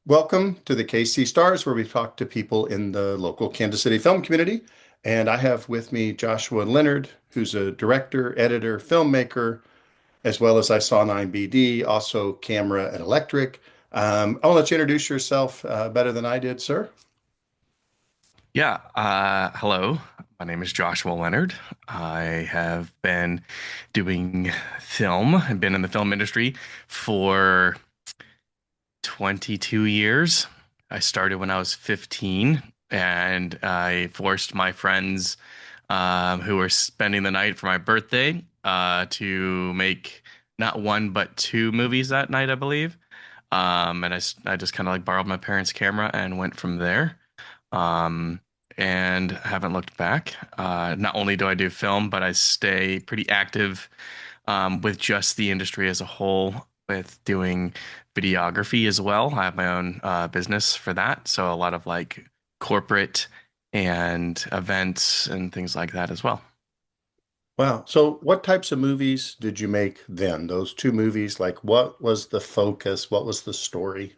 Welcome to the KC Stars, where we talk to people in the local Kansas City film community. And I have with me Joshua Leonard, who's a director, editor, filmmaker, as well as I saw on IMBD, also camera and electric. I'll let you introduce yourself better than I did, sir. Hello. My name is Joshua Leonard. I have been doing film and been in the film industry for 22 years. I started when I was 15 and I forced my friends who were spending the night for my birthday to make not one but two movies that night, I believe. I just kind of like borrowed my parents' camera and went from there. Um, and haven't looked back. Not only do I do film, but I stay pretty active with just the industry as a whole, with doing videography as well. I have my own business for that, so a lot of like corporate and events and things like that as well. Wow. So, what types of movies did you make then? Those two movies, like what was the focus? What was the story?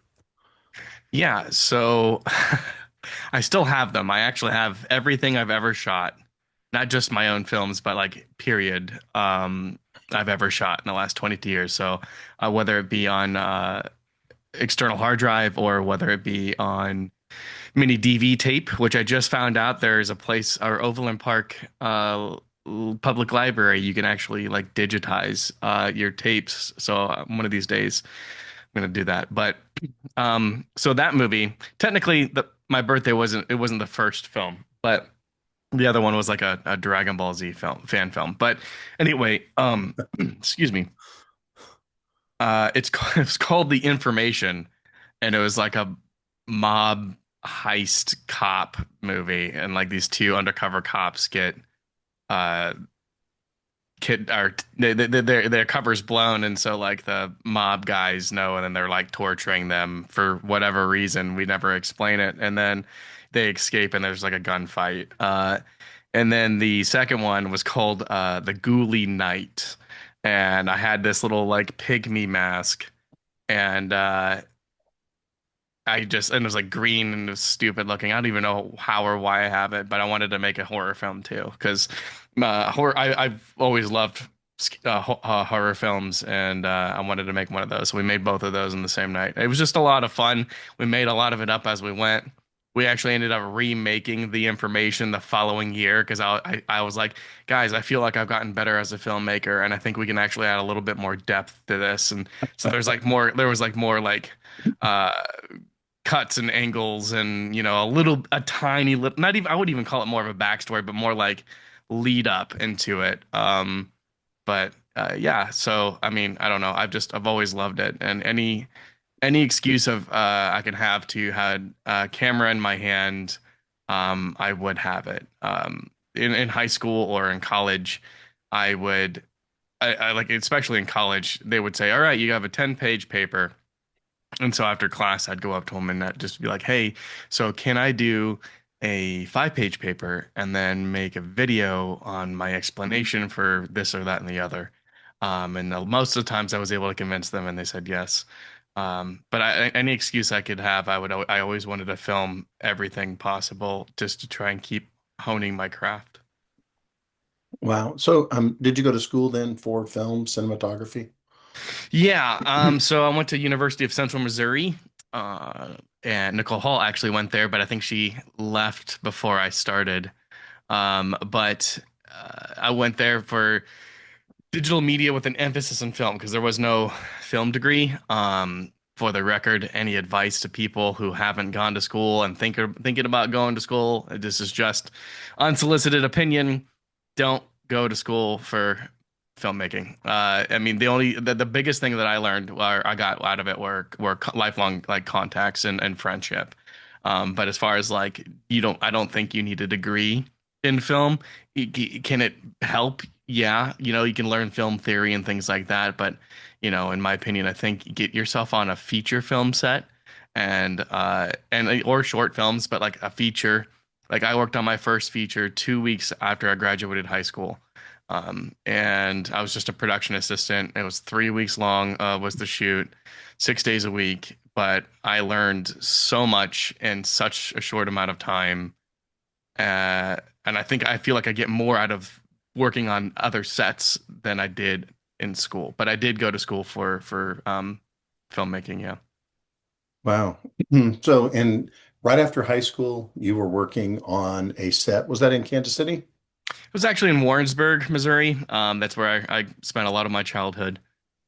Yeah, so I still have them. I actually have everything I've ever shot, not just my own films, but like period, I've ever shot in the last 22 years. So whether it be on external hard drive or whether it be on mini DV tape, which I just found out there's a place, our Overland Park public library, you can actually like digitize your tapes. So one of these days I'm gonna do that. But so that movie, technically, my birthday wasn't the first film, but the other one was like a Dragon Ball Z fan film. But anyway, excuse me. It's called The Information, and it was like a mob heist cop movie, and like these two undercover cops get uh kid or their cover's blown, and so like the mob guys know, and then they're like torturing them for whatever reason. We never explain it, and then they escape, and there's like a gunfight. And then the second one was called the Ghoulie Knight, and I had this little like pygmy mask, and and it was like green and it was stupid looking. I don't even know how or why I have it, but I wanted to make a horror film too because I've always loved horror films, and I wanted to make one of those. So we made both of those in the same night. It was just a lot of fun. We made a lot of it up as we went. We actually ended up remaking The Information the following year because I was like, guys, I feel like I've gotten better as a filmmaker, and I think we can actually add a little bit more depth to this. And so there was like more like uh cuts and angles, and a tiny little, not even, I wouldn't even call it more of a backstory, but more like lead up into it. But yeah, so I mean, I don't know, I've always loved it, and any excuse of I can have to have a camera in my hand, I would have it. In high school or in college, I would I like, especially in college, they would say, all right, you have a 10-page paper. And so after class, I'd go up to him and just be like, "Hey, so can I do a 5-page paper and then make a video on my explanation for this or that and the other?" And most of the times, I was able to convince them, and they said yes. But any excuse I could have, I always wanted to film everything possible just to try and keep honing my craft. Wow. So, did you go to school then for film cinematography? Yeah, so I went to University of Central Missouri, uh, and Nicole Hall actually went there, but I think she left before I started. But I went there for digital media with an emphasis on film because there was no film degree. For the record, any advice to people who haven't gone to school and thinking about going to school, this is just unsolicited opinion. Don't go to school for filmmaking. I mean, the biggest thing that I learned, or I got out of it, were lifelong like contacts and friendship. But as far as like, I don't think you need a degree in film. Can it help? Yeah, you can learn film theory and things like that, but in my opinion, I think you get yourself on a feature film set, and or short films, but like a feature. Like I worked on my first feature 2 weeks after I graduated high school. And I was just a production assistant. It was 3 weeks long, was the shoot, 6 days a week. But I learned so much in such a short amount of time. And I feel like I get more out of working on other sets than I did in school. But I did go to school for filmmaking, yeah. Wow. So, and right after high school, you were working on a set. Was that in Kansas City? It was actually in Warrensburg, Missouri. That's where I spent a lot of my childhood.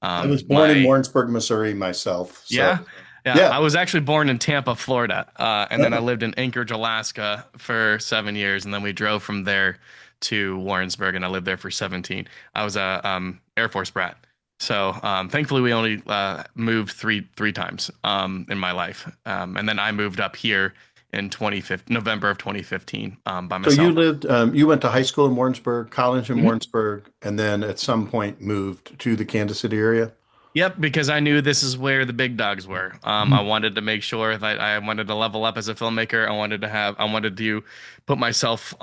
I was born in My Warrensburg, Missouri myself. So, Yeah. Yeah, yeah. I was actually born in Tampa, Florida, and then I Oh. lived in Anchorage, Alaska for 7 years, and then we drove from there to Warrensburg, and I lived there for 17. I was a Air Force brat, so thankfully we only moved three times in my life, and then I moved up here in 2015, November of 2015, by So you myself. lived, you went to high school in Warrensburg, college in Mhm. Warrensburg, and then at some point moved to the Kansas City area. Yep, because I knew this is where the big dogs were. I Mhm. wanted to make sure that I wanted to level up as a filmmaker. I wanted to put myself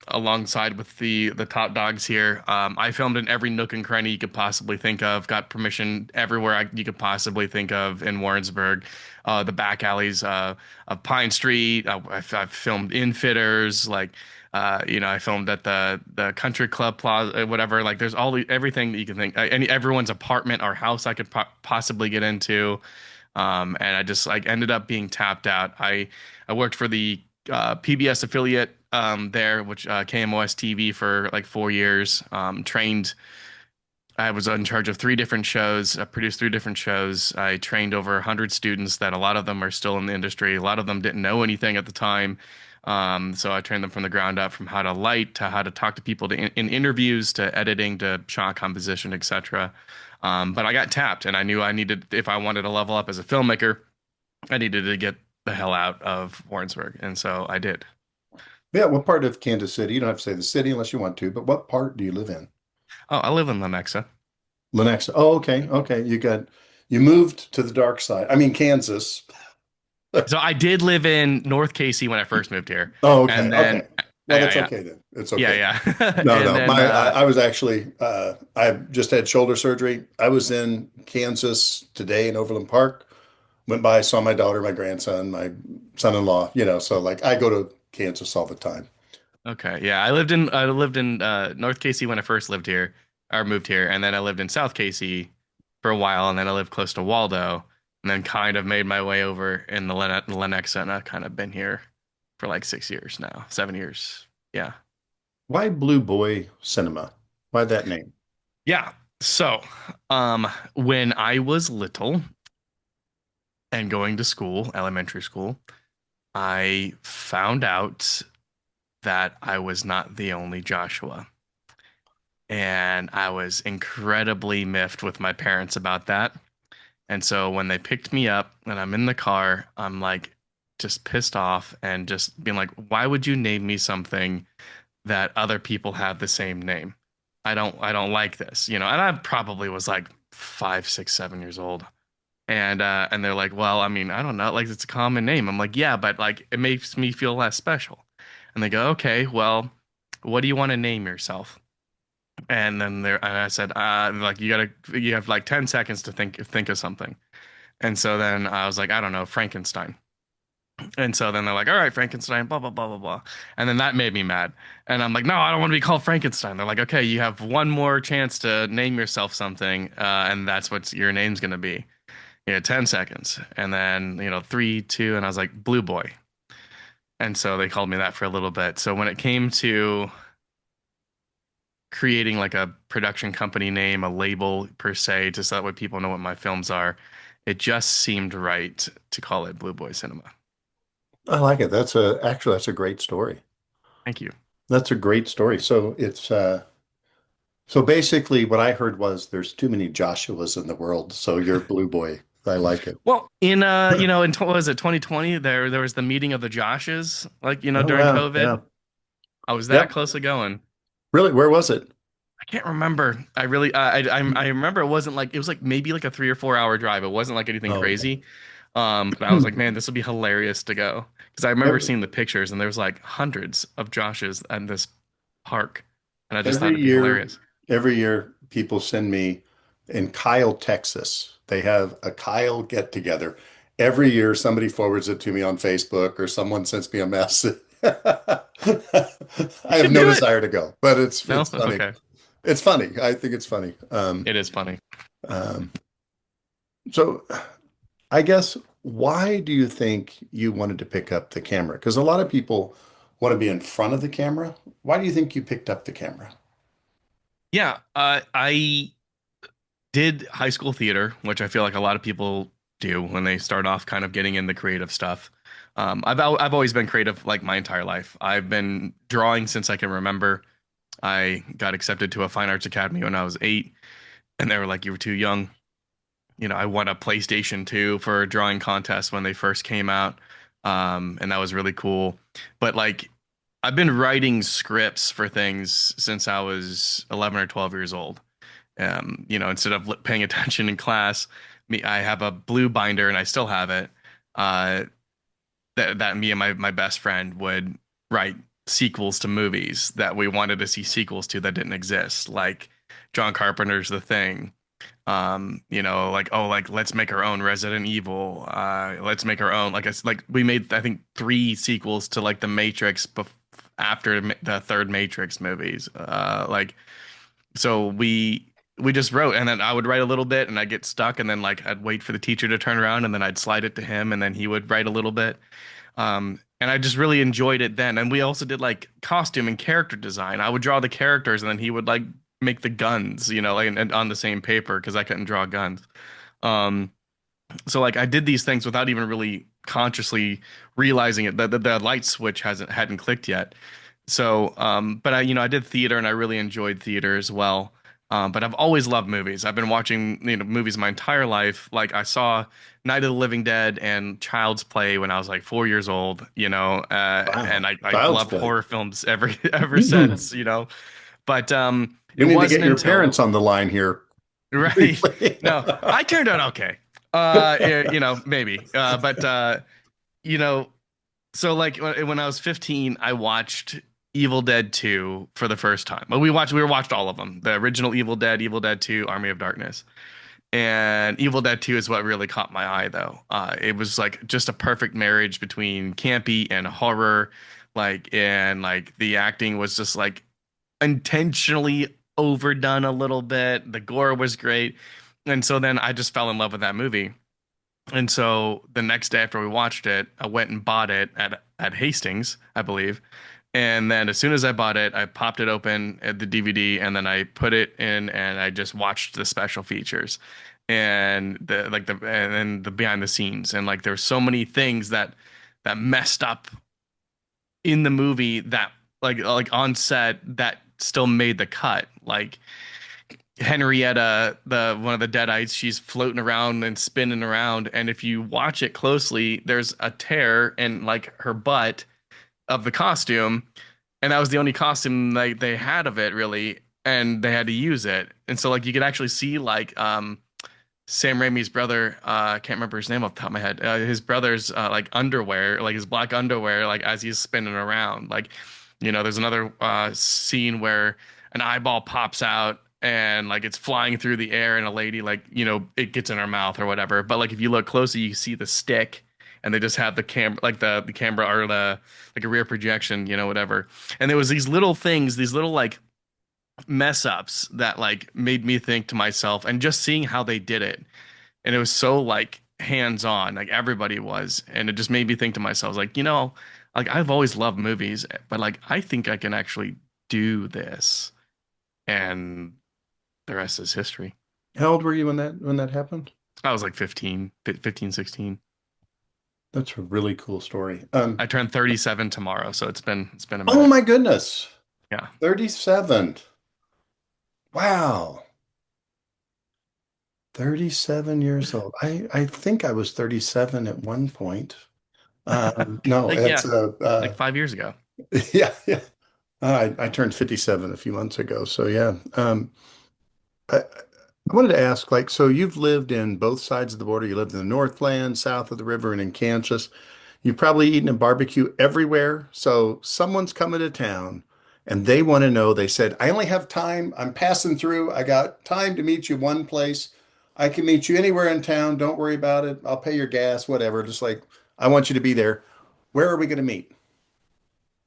alongside with the top dogs here. I filmed in every nook and cranny you could possibly think of. Got permission everywhere you could possibly think of in Warrensburg, the back alleys of Pine Street. I've filmed in fitters like. I filmed at the country club plaza, whatever. Like, there's everything that you can think. Everyone's apartment or house I could possibly get into, and I just like ended up being tapped out. I worked for the PBS affiliate there, which KMOS TV for like 4 years. Trained. I was in charge of three different shows. I produced three different shows. I trained over 100 students that a lot of them are still in the industry. A lot of them didn't know anything at the time. So I trained them from the ground up, from how to light to how to talk to people in interviews to editing to shot composition, etc. But I got tapped, and I knew I needed, if I wanted to level up as a filmmaker, I needed to get the hell out of Warrensburg, and so I did. Yeah, what part of Kansas City? You don't have to say the city unless you want to, but what part do you live in? Oh, I live in Lenexa. Lenexa. Oh, okay. Okay. You moved to the dark side. I mean, Kansas. So I did live in North Casey when I first moved here, Oh, okay. and then Okay. Well, yeah, that's yeah, okay then. It's yeah, okay. yeah, No, and no. then I was actually I just had shoulder surgery. I was in Kansas today in Overland Park. Went by, saw my daughter, my grandson, my son-in-law, so like I go to Kansas all the time. okay, yeah, I lived in North Casey when I first lived here or moved here, and then I lived in South Casey for a while, and then I lived close to Waldo, and then kind of made my way over in the Lenexa, and I've kind of been here for like 6 years now, 7 years. Yeah. Why Blue Boy Cinema? Why that name? Yeah. So, when I was little and going to school, elementary school, I found out that I was not the only Joshua. And I was incredibly miffed with my parents about that. And so when they picked me up and I'm in the car, I'm like just pissed off and just being like, why would you name me something that other people have the same name? I don't like this, And I probably was like 5, 6, 7 years old. And they're like, well, I mean, I don't know, like it's a common name. I'm like, yeah, but like it makes me feel less special. And they go, okay, well, what do you want to name yourself? And I said, like you have like 10 seconds to think of something. And so then I was like, I don't know, Frankenstein. And so then they're like, all right, Frankenstein, blah, blah, blah, blah, blah. And then that made me mad. And I'm like, no, I don't want to be called Frankenstein. They're like, okay, you have one more chance to name yourself something, and that's what your name's gonna be. 10 seconds. And then, 3, 2, and I was like, Blue Boy. And so they called me that for a little bit. So when it came to creating like a production company name, a label per se, just so that way people know what my films are, it just seemed right to call it Blue Boy Cinema. I like it. That's a great story. Thank you. That's a great story. So basically what I heard was there's too many Joshuas in the world, so you're Blue Boy. I like it. Well, what was it 2020? There was the meeting of the Joshes, like Oh during wow. COVID. Yeah. I was that Yep. close to going. Really? Where was it? I can't remember. I really, I remember it wasn't like it was like maybe like a 3 or 4 hour drive. It wasn't like anything Oh, okay. crazy. But I was like, man, this would be hilarious to go because I remember Every- seeing the pictures and there was like hundreds of Joshes at this park. and I just thought Every it'd be year, hilarious. every year, people send me in Kyle, Texas. They have a Kyle get together. Every year, somebody forwards it to me on Facebook or someone sends me a message. I You have should no do it. desire to go, but No? it's funny. Okay. It's funny. I think it's funny. It is funny. Um, so I guess why do you think you wanted to pick up the camera? Because a lot of people want to be in front of the camera. Why do you think you picked up the camera? Yeah, I did high school theater, which I feel like a lot of people do when they start off kind of getting in the creative stuff. I've always been creative like my entire life. I've been drawing since I can remember. I got accepted to a fine arts academy when I was 8, and they were like, "You were too young." I won a PlayStation 2 for a drawing contest when they first came out, and that was really cool. But like, I've been writing scripts for things since I was 11 or 12 years old. Instead of paying attention in class, I have a blue binder and I still have it. Uh, that me and my best friend would write sequels to movies that we wanted to see sequels to that didn't exist, like John Carpenter's The Thing. Like, oh, like let's make our own Resident Evil. Let's make our own, like it's like we made I think 3 sequels to like The Matrix after the third Matrix movies. So we just wrote, and then I would write a little bit and I'd get stuck, and then like I'd wait for the teacher to turn around, and then I'd slide it to him, and then he would write a little bit. And I just really enjoyed it then. And we also did like costume and character design. I would draw the characters, and then he would like make the guns, like and on the same paper because I couldn't draw guns. Um, so like I did these things without even really consciously realizing it. The light switch hadn't clicked yet. So, but I did theater and I really enjoyed theater as well. But I've always loved movies. I've been watching, movies my entire life. Like I saw Night of the Living Dead and Child's Play when I was like 4 years old, Wow. and I Child's loved play. horror films ever We since. But it need to get wasn't your until parents on the line here right. briefly. No, I turned out okay. Maybe. But you know, so like when I was 15, I watched Evil Dead 2 for the first time. Well, we watched all of them. The original Evil Dead, Evil Dead 2, Army of Darkness. And Evil Dead 2 is what really caught my eye though. It was like just a perfect marriage between campy and horror. And the acting was just like intentionally overdone a little bit. The gore was great. And so then I just fell in love with that movie. And so the next day after we watched it, I went and bought it at Hastings, I believe. And then as soon as I bought it, I popped it open at the DVD and then I put it in and I just watched the special features and the behind the scenes. And like there's so many things that messed up in the movie that like on set that still made the cut. Like Henrietta, the one of the Deadites, she's floating around and spinning around, and if you watch it closely, there's a tear in like her butt of the costume, and that was the only costume like they had of it really, and they had to use it. And so like you could actually see like Sam Raimi's brother, I can't remember his name off the top of my head. His brother's like underwear, like his black underwear, like as he's spinning around. Like, there's another scene where an eyeball pops out and like it's flying through the air, and a lady like, it gets in her mouth or whatever. But like if you look closely, you see the stick, and they just have the camera, like the camera or the like a rear projection, whatever. And there was these little things, these little like mess ups that like made me think to myself, and just seeing how they did it, and it was so like hands on, like everybody was, and it just made me think to myself like, like I've always loved movies, but like I think I can actually do this, and the rest is history. How old were you when that happened? I was like 15, 16. That's a really cool story. I turned 37 tomorrow, so it's been a Oh minute. my goodness. Yeah. 37. Wow. 37 years old. I think I was 37 at one point. No, Like it's yeah, like 5 years ago. yeah, yeah. I turned 57 a few months ago. So yeah. I wanted to ask, like, so you've lived in both sides of the border. You lived in the Northland, south of the river, and in Kansas. You've probably eaten a barbecue everywhere. So someone's coming to town and they want to know. They said, I only have time. I'm passing through. I got time to meet you one place. I can meet you anywhere in town. Don't worry about it. I'll pay your gas, whatever. Just like, I want you to be there. Where are we going to meet?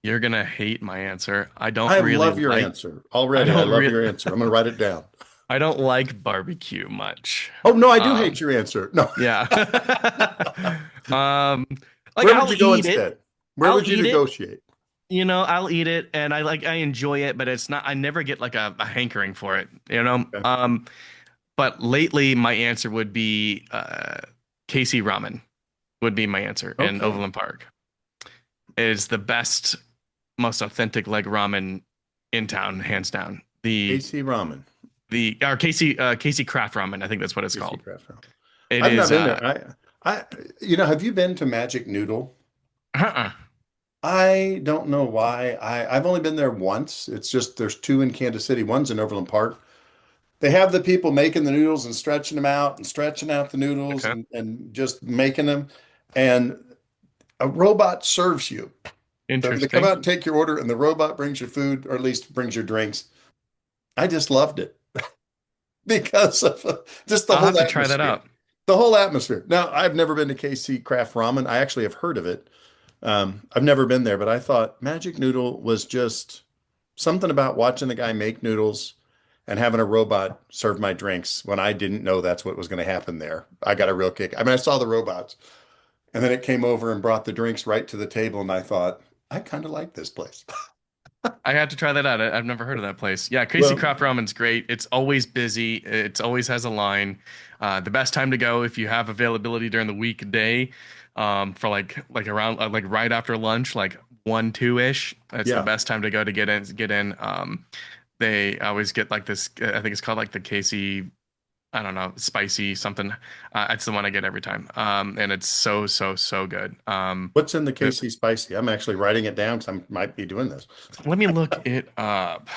You're gonna hate my answer. I love your answer I already. I don't love really your answer. I'm going to write it down. I don't like barbecue much. Oh, no, I do hate Um, your answer. No. yeah. Um, like Where would I'll you go eat it. instead? Where I'll would you eat it. negotiate? I'll eat it and I enjoy it, but it's not I never get like a hankering for it, Okay. But lately my answer would be Casey Ramen would be my answer in Okay. Overland Park. It is the best, most authentic leg ramen in town, hands down. AC Ramen. The or Casey Craft Ramen, I think that's what it's AC called. Craft Ramen. It I've not is been there. I, have you been to Magic Noodle? uh-uh. I don't know why. I've only been there once. It's just there's two in Kansas City. One's in Overland Park. They have the people making the noodles and stretching them out and stretching out the noodles Okay. and just making them. And a robot serves you. So they come Interesting. out and take your order, and the robot brings your food, or at least brings your drinks. I just loved it because of just the I'll have whole to try that atmosphere. out. The whole atmosphere. Now, I've never been to KC Craft Ramen. I actually have heard of it. I've never been there, but I thought Magic Noodle was just something about watching the guy make noodles and having a robot serve my drinks when I didn't know that's what was going to happen there. I got a real kick. I mean, I saw the robots, and then it came over and brought the drinks right to the table, and I thought, I kind of like this place. I have to try that out. I've never heard of that place. Yeah, Casey Well, Craft Ramen's great. It's always busy. It's always has a line. The best time to go if you have availability during the weekday, for like around like right after lunch, like 1, 2 ish. That's the yeah. best time to go to get in. Get in. They always get like this. I think it's called like the Casey. I don't know, spicy something. It's the one I get every time. And it's so so so good. What's in the KC spicy? I'm actually writing it down because I might be doing this. Let me look it up.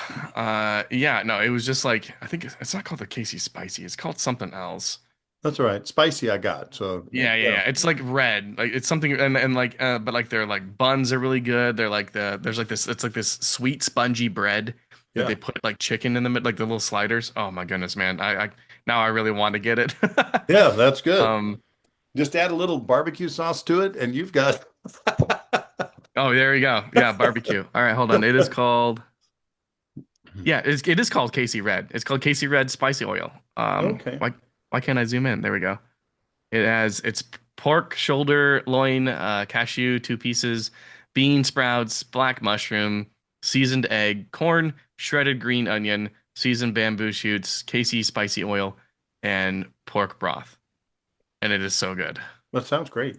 Yeah, no, it was just like I think it's not called the Casey Spicy. It's called something else. That's all right. Spicy, I got. So, Yeah, yeah, yeah, yeah. It's like red. Like it's something and like but like their like buns are really good. They're like there's like this it's like this sweet spongy bread that yeah, they put like chicken in the mid like the little sliders. Oh my goodness, man. I now I really want to get it. yeah. That's good. Um Just add a little barbecue sauce to it, and you've got. oh, there you go. Yeah, barbecue. All right, hold on. It is called Yeah, it is called Casey Red. It's called Casey Red Spicy Oil. Okay. Why can't I zoom in? There we go. It's pork, shoulder, loin, cashew, 2 pieces, bean sprouts, black mushroom, seasoned egg, corn, shredded green onion, seasoned bamboo shoots, Casey spicy oil, and pork broth. And it is so good. That sounds great.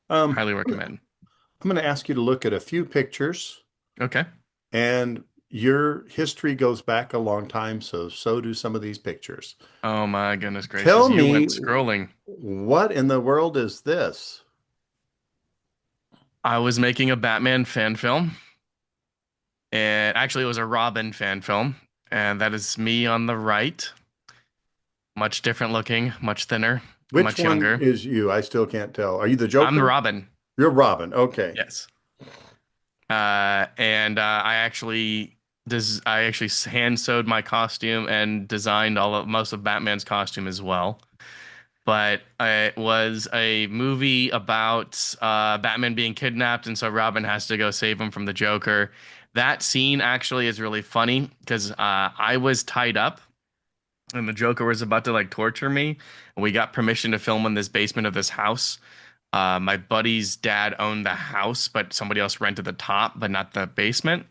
Highly I'm recommend. going to ask you to look at a few pictures, Okay. and your history goes back a long time, so do some of these pictures. Oh my goodness Tell gracious. You me, went scrolling. what in the world is this? I was making a Batman fan film. And actually, it was a Robin fan film. And that is me on the right. Much different looking, much thinner, Which much one younger. is you? I still can't tell. Are you the I'm the Joker? Robin. You're Robin. Okay. Yes. And I actually hand sewed my costume and designed all of most of Batman's costume as well. But it was a movie about Batman being kidnapped, and so Robin has to go save him from the Joker. That scene actually is really funny because I was tied up and the Joker was about to like torture me. And we got permission to film in this basement of this house. My buddy's dad owned the house, but somebody else rented the top, but not the basement.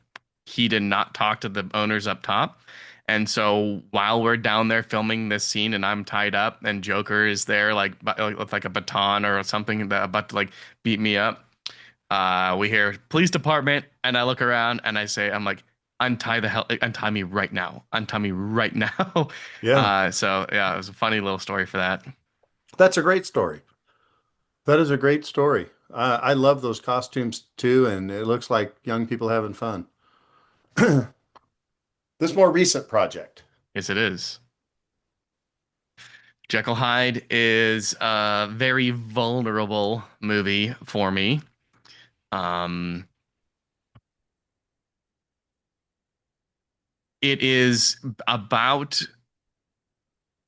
He did not talk to the owners up top. And so while we're down there filming this scene and I'm tied up and Joker is there like with like a baton or something that about to like beat me up, we hear police department and I look around and I say, I'm like, untie me right now. Untie me right now. Yeah. So yeah, it was a funny little story for that. That's a great story. That is a great story. I love those costumes too, and it looks like young people having fun. This more recent project. Yes, it is. Jekyll Hyde is a very vulnerable movie for me. Um, it is about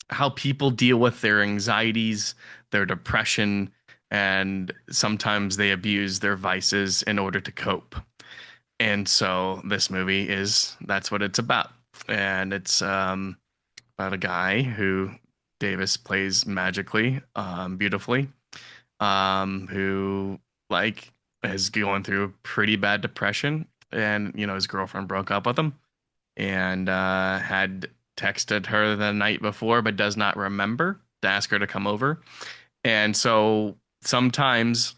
how people deal with their anxieties, their depression, and sometimes they abuse their vices in order to cope. And so this movie is that's what it's about. And it's about a guy who Davis plays magically, beautifully, who like is going through a pretty bad depression, and his girlfriend broke up with him, and had texted her the night before, but does not remember to ask her to come over. And so sometimes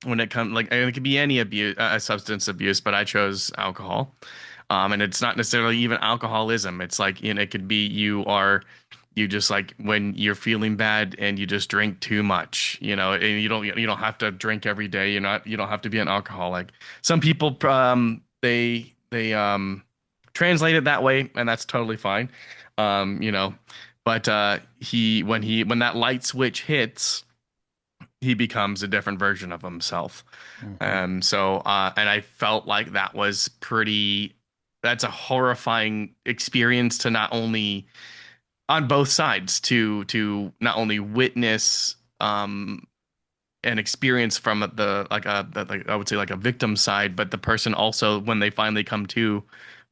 when it comes, like, and it could be any abuse, substance abuse, but I chose alcohol. And it's not necessarily even alcoholism. It's like, it could be you just like when you're feeling bad and you just drink too much, and you don't have to drink every day. You don't have to be an alcoholic. Some people, they translate it that way, and that's totally fine. Um, you know, but when that light switch hits, he becomes a different version of himself. Mhm. And I felt like that's a horrifying experience to not only on both sides to not only witness an experience from like I would say like a victim side, but the person also when they finally come to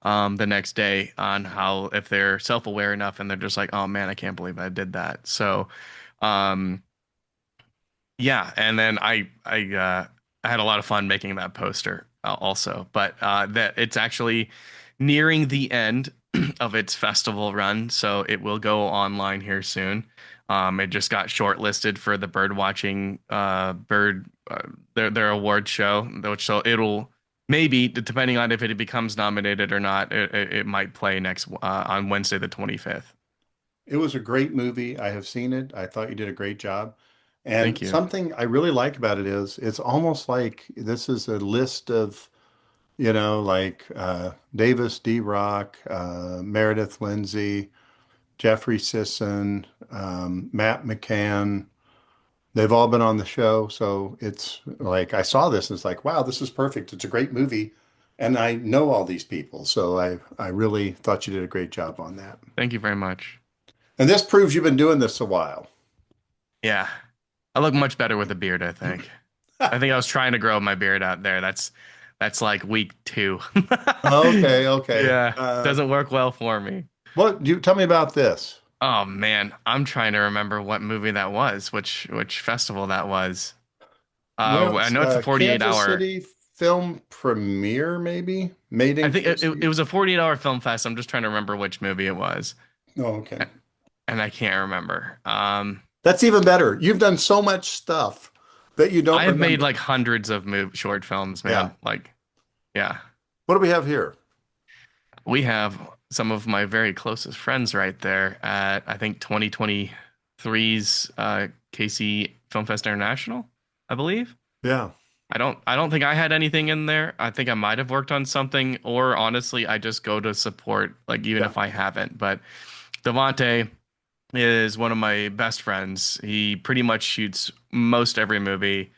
the next day on how if they're self-aware enough and they're just like, oh man, I can't believe I did that. So um yeah, and then I had a lot of fun making that poster also, but that it's actually nearing the end of its festival run, so it will go online here soon. It just got shortlisted for the bird watching bird their award show, which so it'll maybe depending on if it becomes nominated or not, it might play next on Wednesday the 25th. It was a great movie. I have seen it. I thought you did a great job. Thank And you. something I really like about it is it's almost like this is a list of, like Davis D. Rock, Meredith Lindsay, Jeffrey Sisson, Matt McCann. They've all been on the show. So it's like I saw this and it's like, wow, this is perfect. It's a great movie. And I know all these people. So I really thought you did a great job on that. Thank you very much. And this proves you've been doing this a while. Yeah. I look much better with a beard, I think. I think I was trying to grow my beard out there. That's like week two. Okay, okay. Yeah, doesn't work well for me. What you tell me about this? Oh man, I'm trying to remember what movie that was, which festival that was. Well, I it's know it's a 48 Kansas hour. City film premiere, maybe made I in think it QC. was a 48-hour film fest. I'm just trying to remember which movie it was, Oh, okay. and I can't remember. That's even better. You've done so much stuff that you don't I have made remember. like hundreds of short films, Yeah. man. Like, yeah. What do we have here? We have some of my very closest friends right there at I think 2023's KC Film Fest International, I believe. Yeah. I don't think I had anything in there. I think I might have worked on something, or honestly, I just go to support, like even Yeah. if I haven't. But Devante is one of my best friends. He pretty much shoots most every movie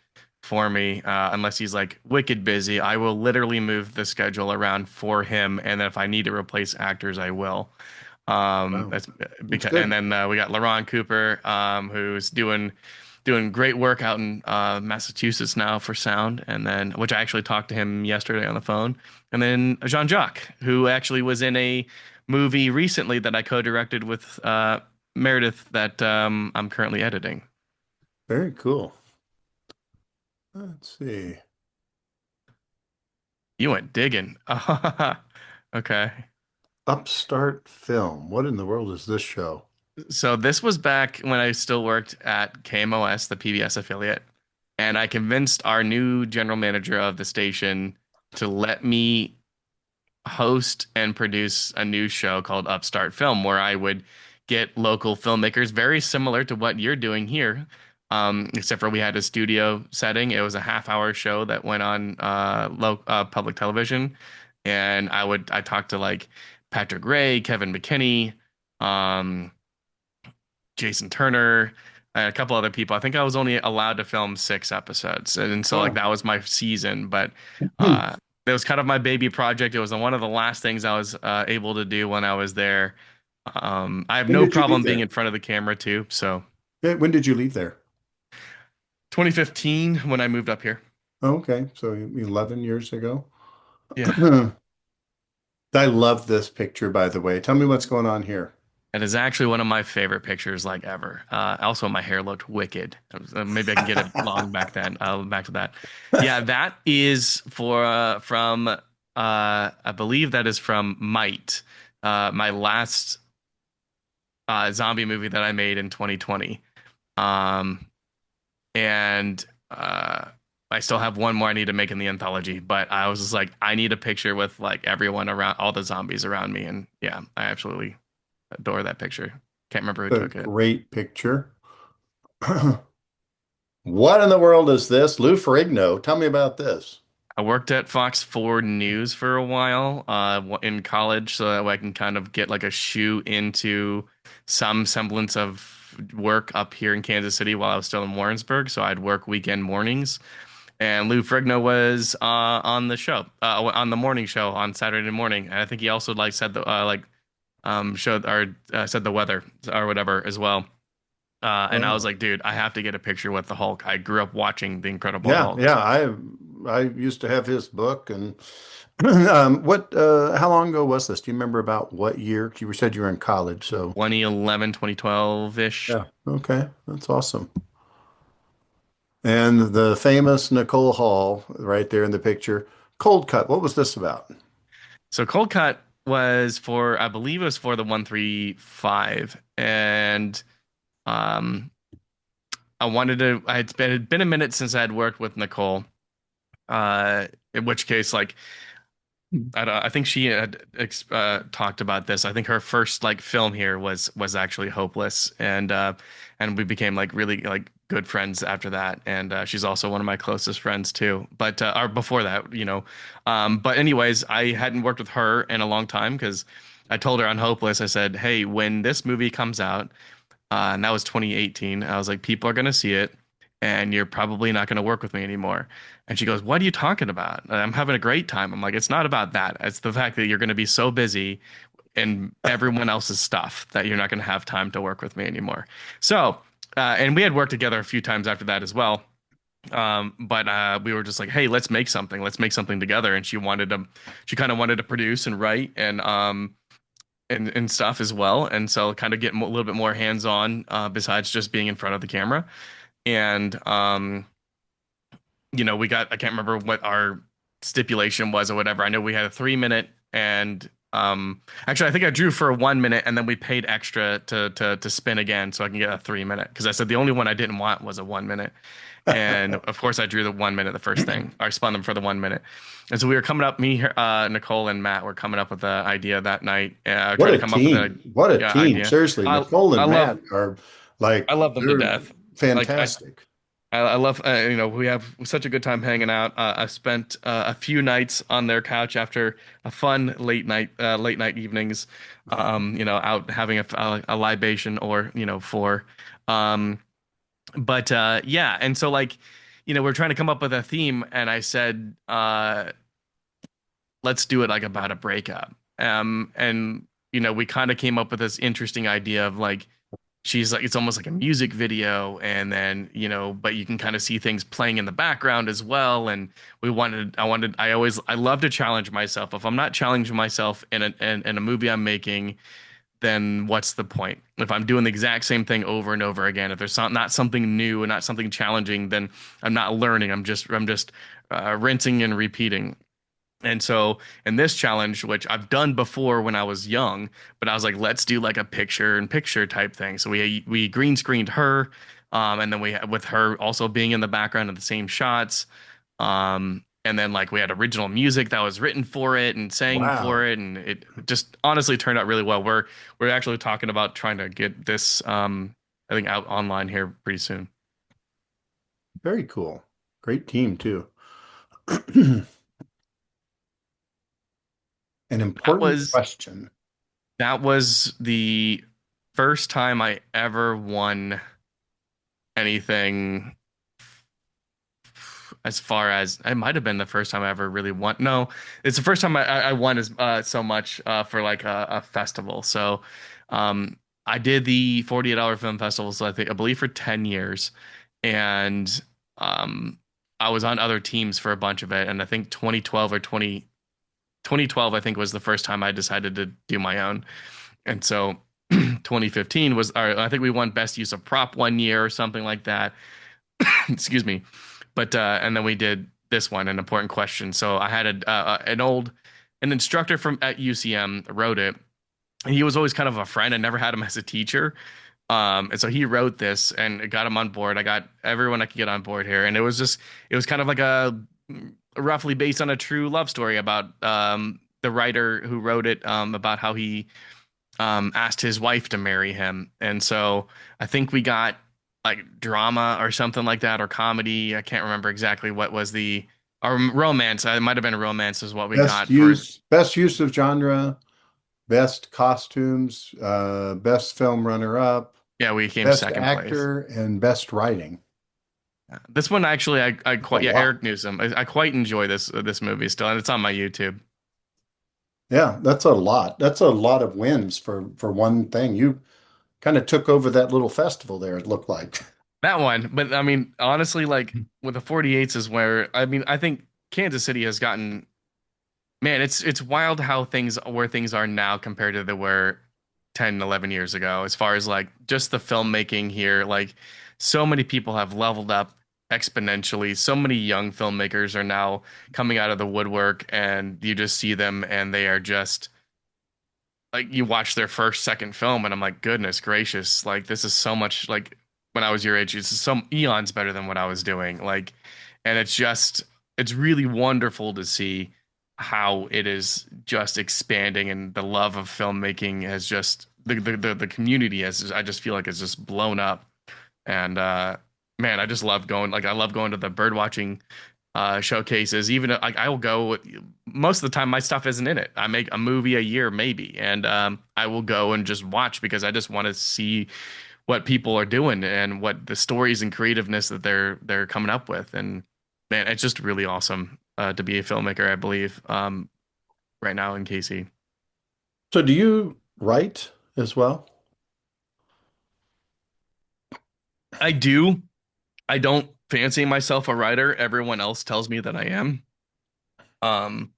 for me, unless he's like wicked busy. I will literally move the schedule around for him, and then if I need to replace actors, I will. Wow. That's That's because, and good. then we got LaRon Cooper, who's doing great work out in Massachusetts now for sound, and then which I actually talked to him yesterday on the phone, and then Jean-Jacques, who actually was in a movie recently that I co-directed with Meredith that I'm currently editing. Very cool. Let's see. You went digging. Okay. Upstart Film. What in the world is this show? So this was back when I still worked at KMOS, the PBS affiliate, and I convinced our new general manager of the station to let me host and produce a new show called Upstart Film, where I would get local filmmakers, very similar to what you're doing here, except for we had a studio setting. It was a half-hour show that went on public television, and I talked to like Patrick Ray, Kevin McKinney, um, Jason Turner, and a couple other people. I think I was only allowed to film 6 episodes, and so like Oh. that was my season, but. It was kind of my baby project. It was one of the last things I was able to do when I was there. I have When no did you leave problem being there? in front of the camera too. So When did you leave there? 2015 when I moved up here. Oh, okay, so 11 years ago. Yeah. I love this picture, by the way. Tell me what's going on here. It is actually one of my favorite pictures like ever. Also, my hair looked wicked. Maybe I can get it long back then. Back to that. Yeah, that is from I believe that is from Might, my last zombie movie that I made in 2020. Um, and I still have one more I need to make in the anthology, but I was just like, I need a picture with like everyone around, all the zombies around me, and yeah, I absolutely adore that picture. Can't remember who A took it. great picture. What in the world is this? Lou Ferrigno. Tell me about this. I worked at Fox 4 News for a while in college, so that way I can kind of get like a shoe into some semblance of work up here in Kansas City while I was still in Warrensburg. So I'd work weekend mornings. And Lou Ferrigno was on the show, on the morning show on Saturday morning. And I think he also like said the showed or said the weather or whatever as well. And I was Oh, like, dude, I have to get a picture with the Hulk. I grew up watching The Incredible yeah, Hulk. yeah. So I used to have his book, and what? How long ago was this? Do you remember about what year? You said you were in college, so 2011, 2012-ish. yeah. Okay, that's awesome. And the famous Nicole Hall, right there in the picture. Cold Cut. What was this about? So Cold Cut was for, I believe it was for the 135. And um, it had been a minute since I had worked with Nicole. In which case, like, I think she had talked about this. I think her first like film here was actually Hopeless, and we became like really like good friends after that. And she's also one of my closest friends too. But or before that, you know. But anyways, I hadn't worked with her in a long time because I told her on Hopeless, I said, "Hey, when this movie comes out." And that was 2018. I was like, people are going to see it, and you're probably not going to work with me anymore. And she goes, what are you talking about? And I'm having a great time. I'm like, it's not about that. It's the fact that you're going to be so busy in everyone else's stuff that you're not going to have time to work with me anymore. So, and we had worked together a few times after that as well. But we were just like, hey, let's make something. Let's make something together. And she kind of wanted to produce and write and stuff as well. And so kind of get a little bit more hands-on besides just being in front of the camera. And we got I can't remember what our stipulation was or whatever. I know we had a 3 minute and actually I think I drew for a 1 minute and then we paid extra to spin again so I can get a 3 minute because I said the only one I didn't want was a 1 minute. And of course, I drew the 1 minute the first thing. I spun them for the 1 minute. And so we were coming up, me, Nicole, and Matt were coming up with the idea that night, What trying to a come up with an team. What a team. idea. Seriously, I Nicole I and love Matt are like, I love them to they're death. Like fantastic. I love we have such a good time hanging out. I spent a few nights on their couch after a fun late night evenings, out having a libation or four. Um, but yeah, and so like, we're trying to come up with a theme, and I said, let's do it like about a breakup. And we kind of came up with this interesting idea of like she's like it's almost like a music video, and then but you can kind of see things playing in the background as well. And I love to challenge myself. If I'm not challenging myself in a movie I'm making, then what's the point? If I'm doing the exact same thing over and over again, if there's not something new and not something challenging, then I'm not learning. I'm just rinsing and repeating. And so in this challenge, which I've done before when I was young, but I was like, let's do like a picture in picture type thing. So we green screened her, and then we with her also being in the background of the same shots. And then like we had original music that was written for it and sang for Wow. it, and it just honestly turned out really well. We're actually talking about trying to get this I think out online here pretty soon. Very cool. Great team, too. An That important was question. that was the first time I ever won anything as far as it might have been the first time I ever really won. No, it's the first time I won as so much for like a festival. So um, I did the 48-hour film festival, so I believe for 10 years, and um, I was on other teams for a bunch of it. And I think 2012 or 2012, I think was the first time I decided to do my own. And so 2015 was, or I think we won best use of prop one year or something like that. Excuse me. But and then we did this one, an important question. So I had an instructor from at UCM wrote it, and he was always kind of a friend. I never had him as a teacher. And so he wrote this and it got him on board. I got everyone I could get on board here, and it was kind of like a roughly based on a true love story about the writer who wrote it, about how he asked his wife to marry him. And so I think we got like drama or something like that, or comedy. I can't remember exactly what was the, or romance. It might have been a romance is what we got for. Best use of genre, best costumes, best film runner-up, Yeah, we came best second place. actor, and best writing. This one actually, I That's a quite, yeah, lot. Eric Newsom. I quite enjoy this movie still, and it's on my YouTube. Yeah, that's a lot. That's a lot of wins for one thing. You kind of took over that little festival there, it looked like. That one, but I mean, honestly, like with the 48s is where I mean, I think Kansas City has gotten, man, it's wild how things where things are now compared to they were 10, 11 years ago, as far as like just the filmmaking here. Like so many people have leveled up exponentially. So many young filmmakers are now coming out of the woodwork, and you just see them and they are just like you watch their first, second film, and I'm like, goodness gracious, like this is so much like when I was your age, it's some eons better than what I was doing. Like, and it's really wonderful to see how it is just expanding, and the love of filmmaking has just the community has, I just feel like it's just blown up. And man, I just love going, like I love going to the bird watching showcases. Even like I will go, most of the time my stuff isn't in it. I make a movie a year maybe, and I will go and just watch because I just want to see what people are doing and what the stories and creativeness that they're coming up with. And man, it's just really awesome to be a filmmaker, I believe, right now in KC. So do you write as well? I do. I don't fancy myself a writer. Everyone else tells me that I am. Um,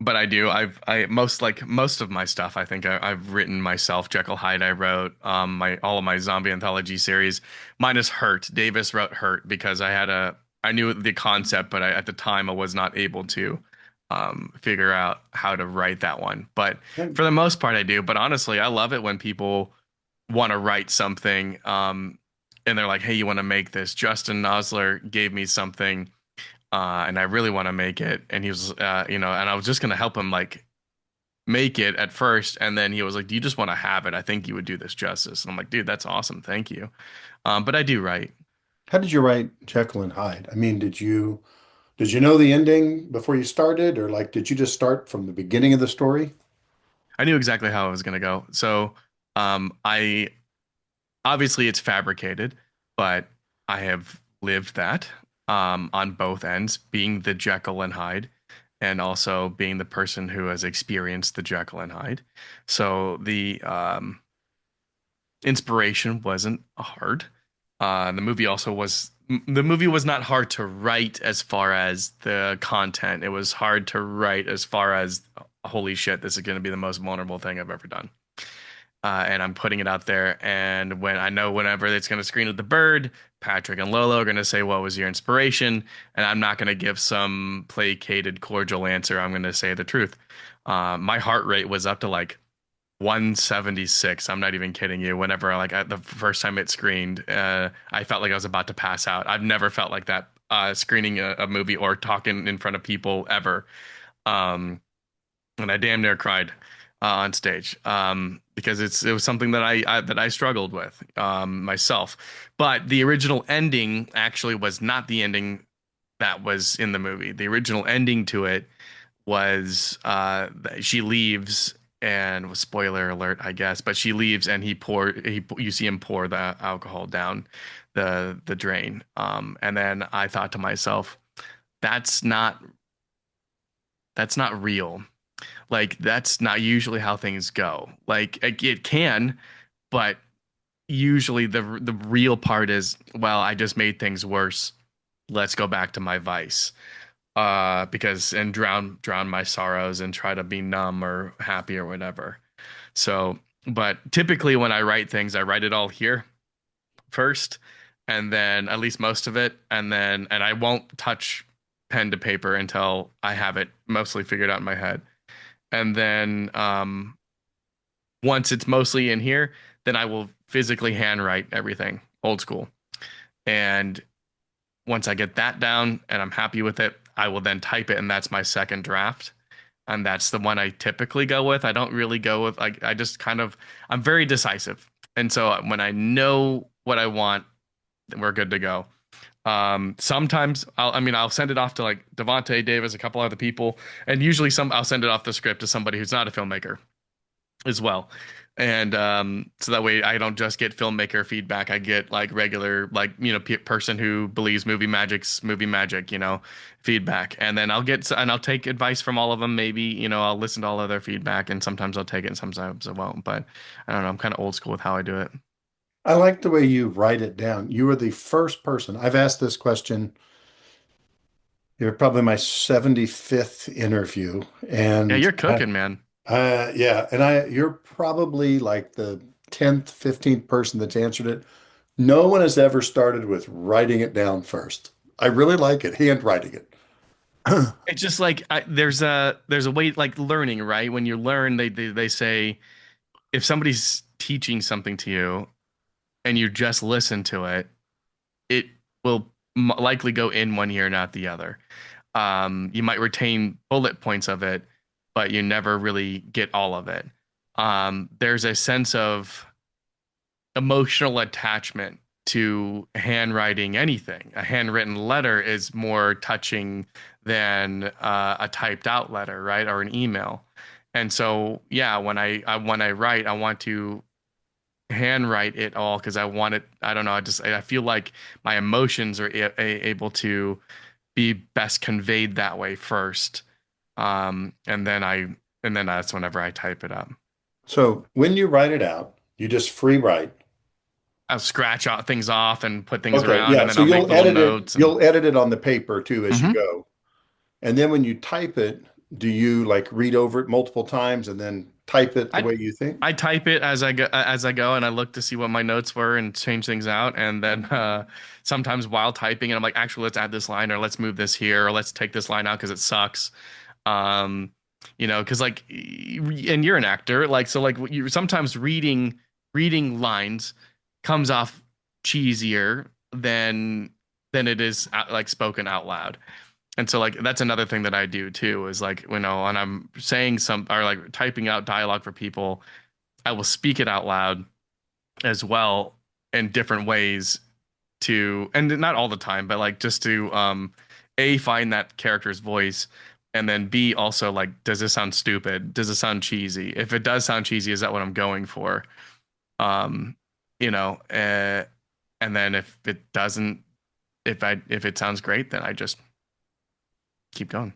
but I do. I most like most of my stuff. I think I've written myself. Jekyll Hyde, I wrote. My all of my zombie anthology series. Mine is Hurt. Davis wrote Hurt because I knew the concept, but at the time I was not able to figure out how to write that one. But And for the most part, I do. But honestly, I love it when people want to write something, and they're like, "Hey, you want to make this?" Justin Nosler gave me something, and I really want to make it. And he was, and I was just gonna help him like make it at first, and then he was like, "Do you just want to have it? I think you would do this justice." And I'm like, "Dude, that's awesome, thank you." But I do write. how did you write Jekyll and Hyde? I mean, did you know the ending before you started, or like did you just start from the beginning of the story? I knew exactly how it was gonna go. So, I obviously it's fabricated, but I have lived that on both ends, being the Jekyll and Hyde, and also being the person who has experienced the Jekyll and Hyde. So the inspiration wasn't hard. The movie was not hard to write as far as the content. It was hard to write as far as holy shit, this is going to be the most vulnerable thing I've ever done. And I'm putting it out there. And when I know whenever it's going to screen with the bird, Patrick and Lolo are going to say, "What was your inspiration?" And I'm not going to give some placated, cordial answer. I'm going to say the truth. My heart rate was up to like 176. I'm not even kidding you. Whenever the first time it screened, I felt like I was about to pass out. I've never felt like that screening a movie or talking in front of people ever. Um, and I damn near cried on stage because it was something that I struggled with myself. But the original ending actually was not the ending that was in the movie. The original ending to it was she leaves, and spoiler alert, I guess, but she leaves and you see him pour the alcohol down the drain. And then I thought to myself, that's not that's not real. Like that's not usually how things go. Like it can, but usually the real part is, well, I just made things worse. Let's go back to my vice. Because and drown my sorrows and try to be numb or happy or whatever. So, but typically when I write things, I write it all here first, and then at least most of it, and I won't touch pen to paper until I have it mostly figured out in my head. And then once it's mostly in here, then I will physically handwrite everything, old school. And once I get that down and I'm happy with it, I will then type it, and that's my second draft. And that's the one I typically go with. I don't really go with like I just kind of I'm very decisive. And so when I know what I want, then we're good to go. Sometimes I'll send it off to like Devontae Davis, a couple other people, and usually I'll send it off the script to somebody who's not a filmmaker as well. And so that way I don't just get filmmaker feedback. I get like regular, like, person who believes movie magic's movie magic, feedback. And then I'll take advice from all of them. Maybe, I'll listen to all of their feedback, and sometimes I'll take it and sometimes I won't. But I don't know. I'm kind of old school with how I do it. I like the way you write it down. You are the first person. I've asked this question. You're probably my 75th interview. Yeah, And you're cooking, man. yeah, you're probably like the 10th, 15th person that's answered it. No one has ever started with writing it down first. I really like it, handwriting it. It's just like there's a way like learning, right? When you learn, they say if somebody's teaching something to you and you just listen to it, it will likely go in one ear, not the other. You might retain bullet points of it, but you never really get all of it. There's a sense of emotional attachment to handwriting anything. A handwritten letter is more touching than a typed out letter, right? Or an email. And so, yeah, when I write, I want to handwrite it all because I want it. I don't know. I feel like my emotions are able to be best conveyed that way first. And then that's whenever I type it up. So when you write it out, you just free write. I'll scratch out things off and put things Okay, around, yeah. and then So I'll make you'll little edit it. notes and. You'll edit it on the paper too as you Mhm. go. And then when you type it, do you like read over it multiple times and then type it the I way you think? I type it as I go, and I look to see what my notes were and change things out. And then sometimes while typing, and I'm like, actually, let's add this line, or let's move this here, or let's take this line out because it sucks. Um, because like, and you're an actor, like so, like you sometimes reading lines comes off cheesier than it is like spoken out loud. And so like that's another thing that I do too is like when I'm saying some or like typing out dialogue for people, I will speak it out loud as well in different ways to and not all the time, but like just to A, find that character's voice, and then B, also like does this sound stupid? Does it sound cheesy? If it does sound cheesy, is that what I'm going for? Um, you know, uh, and then if it doesn't, if it sounds great, then I just keep going.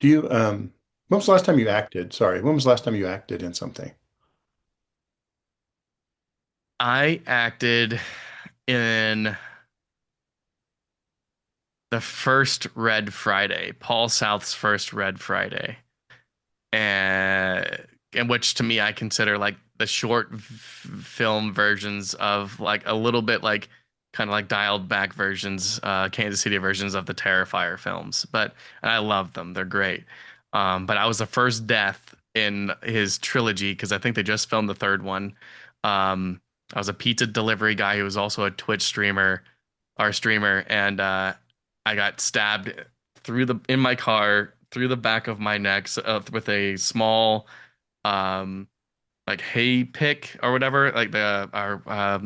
Do you when was the last time you acted? Sorry, when was the last time you acted in something? I acted in the first Red Friday, Paul South's first Red Friday, and in which to me I consider like the short film versions of like a little bit like kind of like dialed back versions, Kansas City versions of the Terrifier films. But and I love them; they're great. But I was the first death in his trilogy because I think they just filmed the third one. I was a pizza delivery guy who was also a Twitch streamer, our streamer, and I got stabbed in my car through the back of my neck with a small like hay pick or whatever, like the our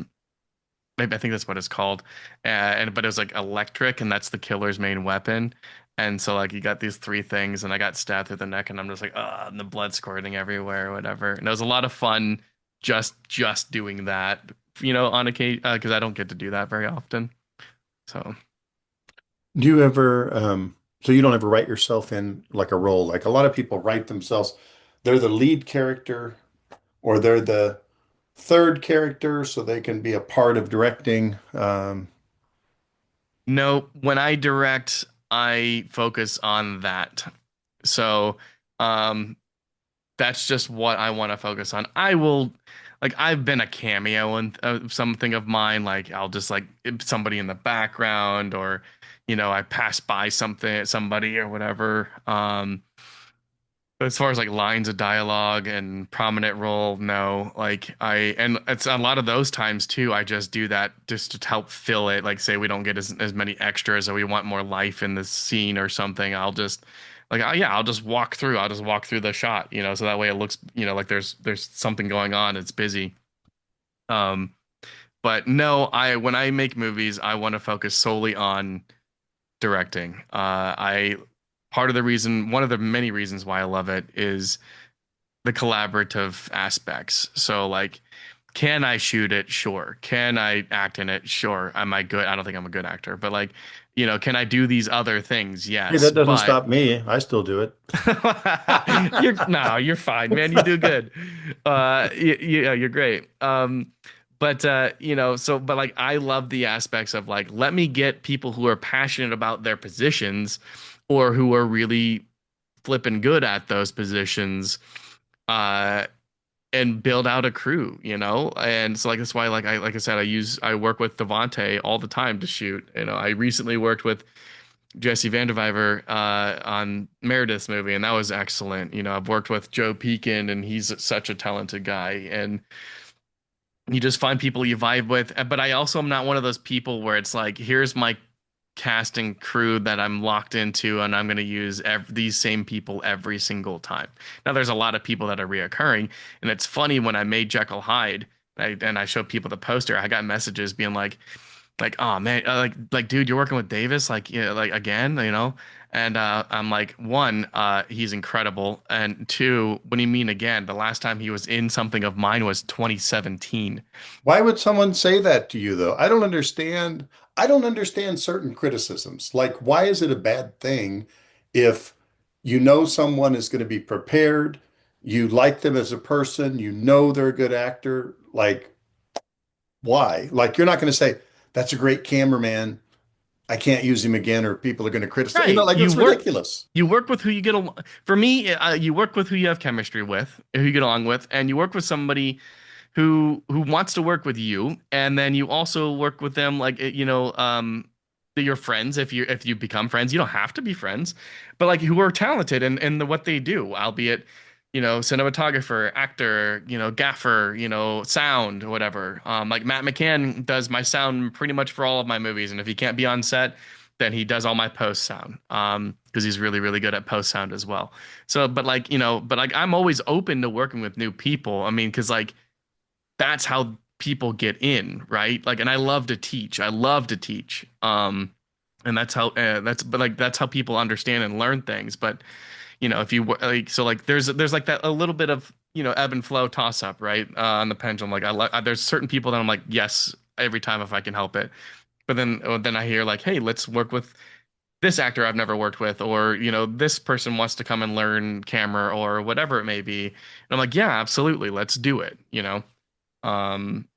maybe I think that's what it's called, and but it was like electric, and that's the killer's main weapon. And so like you got these three things, and I got stabbed through the neck, and I'm just like, ah, and the blood squirting everywhere, or whatever. And it was a lot of fun just doing that on occasion, because I don't get to do that very often. So Do you ever, so you don't ever write yourself in like a role? Like a lot of people write themselves, they're the lead character or they're the third character so they can be a part of directing. no, when I direct, I focus on that. So um, that's just what I want to focus on. I will, like, I've been a cameo in something of mine. Like, I'll just like somebody in the background, or I pass by somebody or whatever. But as far as like lines of dialogue and prominent role, no. And it's a lot of those times too. I just do that just to help fill it. Like, say we don't get as many extras, or we want more life in the scene or something. I'll just yeah, I'll just walk through. I'll just walk through the shot, so that way it looks, like there's something going on. It's busy. Um, but no, I when I make movies, I want to focus solely on directing. I Part of the reason, one of the many reasons why I love it is the collaborative aspects. So like, can I shoot it? Sure. Can I act in it? Sure. Am I good? I don't think I'm a good actor, but like, can I do these other things? Hey, Yes. that doesn't But stop me. I still do it. you're fine, man. You do good. Yeah, you're great. But but like I love the aspects of like, let me get people who are passionate about their positions or who are really flipping good at those positions, uh and build out a crew, and so like that's why like I said, I work with Devonte all the time to shoot. I recently worked with Jesse Vanderviver on Meredith's movie, and that was excellent. I've worked with Joe Pekin, and he's such a talented guy, and you just find people you vibe with. But I also am not one of those people where it's like, here's my casting crew that I'm locked into, and I'm going to use these same people every single time. Now, there's a lot of people that are reoccurring, and it's funny when I made Jekyll Hyde, and I showed people the poster, I got messages being like, oh man, like dude, you're working with Davis, like, yeah, like again, and I'm like, one, he's incredible, and two, what do you mean again? The last time he was in something of mine was 2017. Why would someone say that to you, though? I don't understand. I don't understand certain criticisms. Like, why is it a bad thing if you know someone is going to be prepared, you like them as a person, you know they're a good actor? Like, why? Like, you're not going to say, that's a great cameraman. I can't use him again, or people are going to criticize. Right. Like, it's ridiculous. You work with who you get along. For me, you work with who you have chemistry with, who you get along with, and you work with somebody who wants to work with you, and then you also work with them like your friends. If you become friends, you don't have to be friends, but like who are talented in what they do, albeit cinematographer, actor, gaffer, sound, whatever. Like Matt McCann does my sound pretty much for all of my movies, and if he can't be on set, then he does all my post sound. Because he's really, really good at post sound as well. So, but like I'm always open to working with new people. I mean, because like that's how people get in, right? Like, and I love to teach. I love to teach. And that's how people understand and learn things. But if you like, so like there's like that a little bit of ebb and flow toss up, right? On the pendulum. Like there's certain people that I'm like, yes, every time if I can help it. But then I hear like, hey, let's work with this actor I've never worked with, or this person wants to come and learn camera or whatever it may be. And I'm like, yeah, absolutely, let's do it. Um,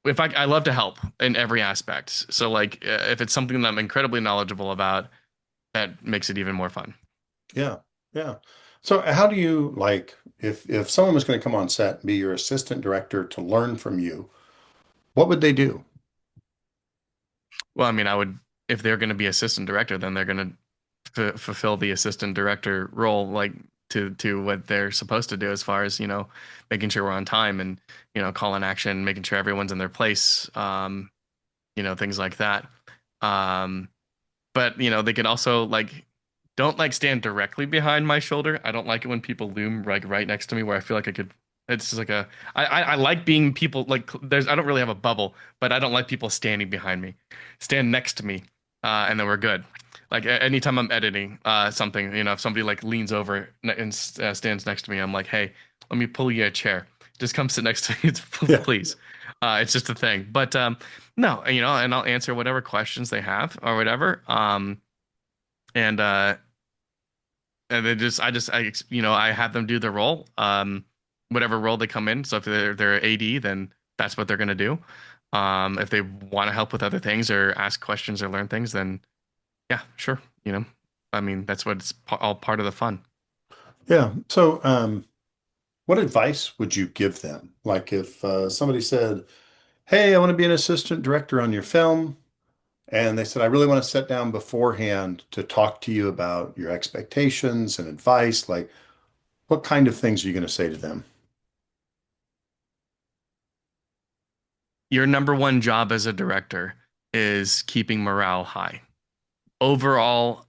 if I love to help in every aspect. So like if it's something that I'm incredibly knowledgeable about, that makes it even more fun. Yeah, yeah. So how do you like if someone was going to come on set and be your assistant director to learn from you, what would they do? Well, I mean, I would if they're going to be assistant director, then they're going to fulfill the assistant director role, like to what they're supposed to do, as far as making sure we're on time and calling action, making sure everyone's in their place, things like that. Um, but they could also like don't like stand directly behind my shoulder. I don't like it when people loom like right next to me where I feel like I could. It's just like I like being people like there's I don't really have a bubble, but I don't like people standing behind me. Stand next to me, and then we're good. Like anytime I'm editing something, if somebody like leans over and stands next to me, I'm like, hey, let me pull you a chair. Just come sit next to me, Yeah. please. It's just a thing. But no, and I'll answer whatever questions they have or whatever. And and they just I just I ex- you know I have them do the role, whatever role they come in. So if they're AD, then that's what they're gonna do. If they want to help with other things or ask questions or learn things, then yeah, sure. I mean that's what it's all part of the fun. Yeah. So, what advice would you give them? Like if somebody said, "Hey, I want to be an assistant director on your film," and they said, "I really want to sit down beforehand to talk to you about your expectations and advice," like what kind of things are you going to say to them? Your number one job as a director is keeping morale high. Overall,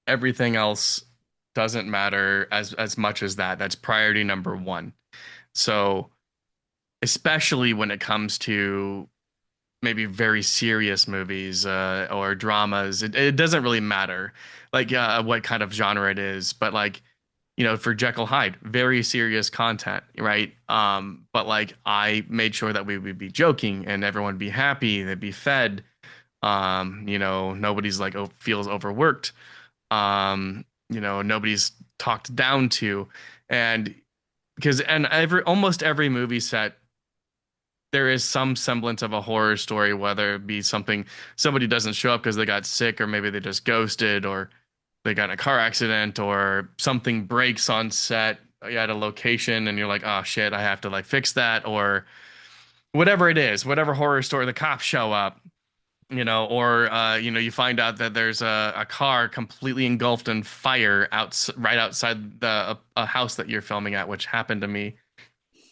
everything else doesn't matter as much as that. That's priority number one. So, especially when it comes to maybe very serious movies or dramas, it doesn't really matter like what kind of genre it is, but like for Jekyll Hyde, very serious content, right? But like I made sure that we would be joking and everyone would be happy, they'd be fed. Nobody's like feels overworked. Nobody's talked down to, and every almost every movie set there is some semblance of a horror story, whether it be somebody doesn't show up because they got sick, or maybe they just ghosted, or they got in a car accident, or something breaks on set at a location, and you're like, oh shit, I have to like fix that, or whatever it is, whatever horror story, the cops show up, or you find out that there's a car completely engulfed in fire right outside a house that you're filming at, which happened to me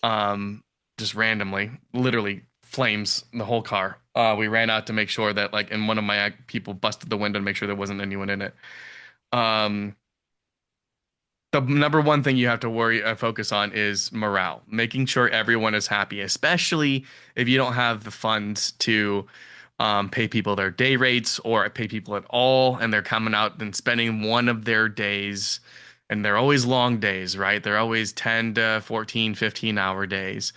um, just randomly, literally flames the whole car. We ran out to make sure that like, and one of my people busted the window to make sure there wasn't anyone in it. Um, the number one thing you have to focus on is morale, making sure everyone is happy, especially if you don't have the funds to pay people their day rates or pay people at all, and they're coming out and spending one of their days, and they're always long days, right? They're always 10 to 14, 15-hour days.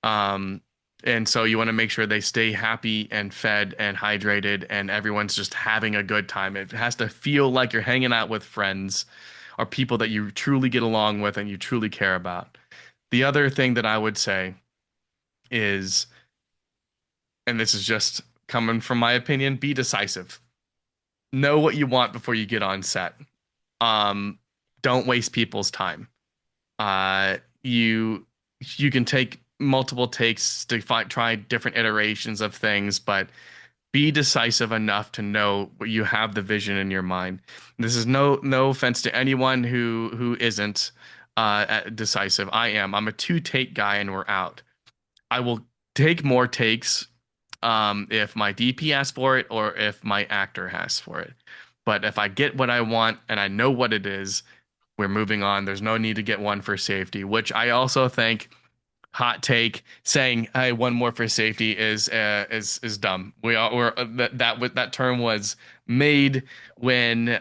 Um, and so you want to make sure they stay happy and fed and hydrated and everyone's just having a good time. It has to feel like you're hanging out with friends or people that you truly get along with and you truly care about. The other thing that I would say is, and this is just coming from my opinion, be decisive. Know what you want before you get on set. Um, don't waste people's time. You can take multiple takes to try different iterations of things, but be decisive enough to know what you have the vision in your mind. This is no offense to anyone who isn't decisive. I am. I'm a two take guy, and we're out. I will take more takes if my DP asks for it or if my actor asks for it. But if I get what I want and I know what it is, we're moving on. There's no need to get one for safety, which I also think hot take saying hey one more for safety is dumb. That term was made when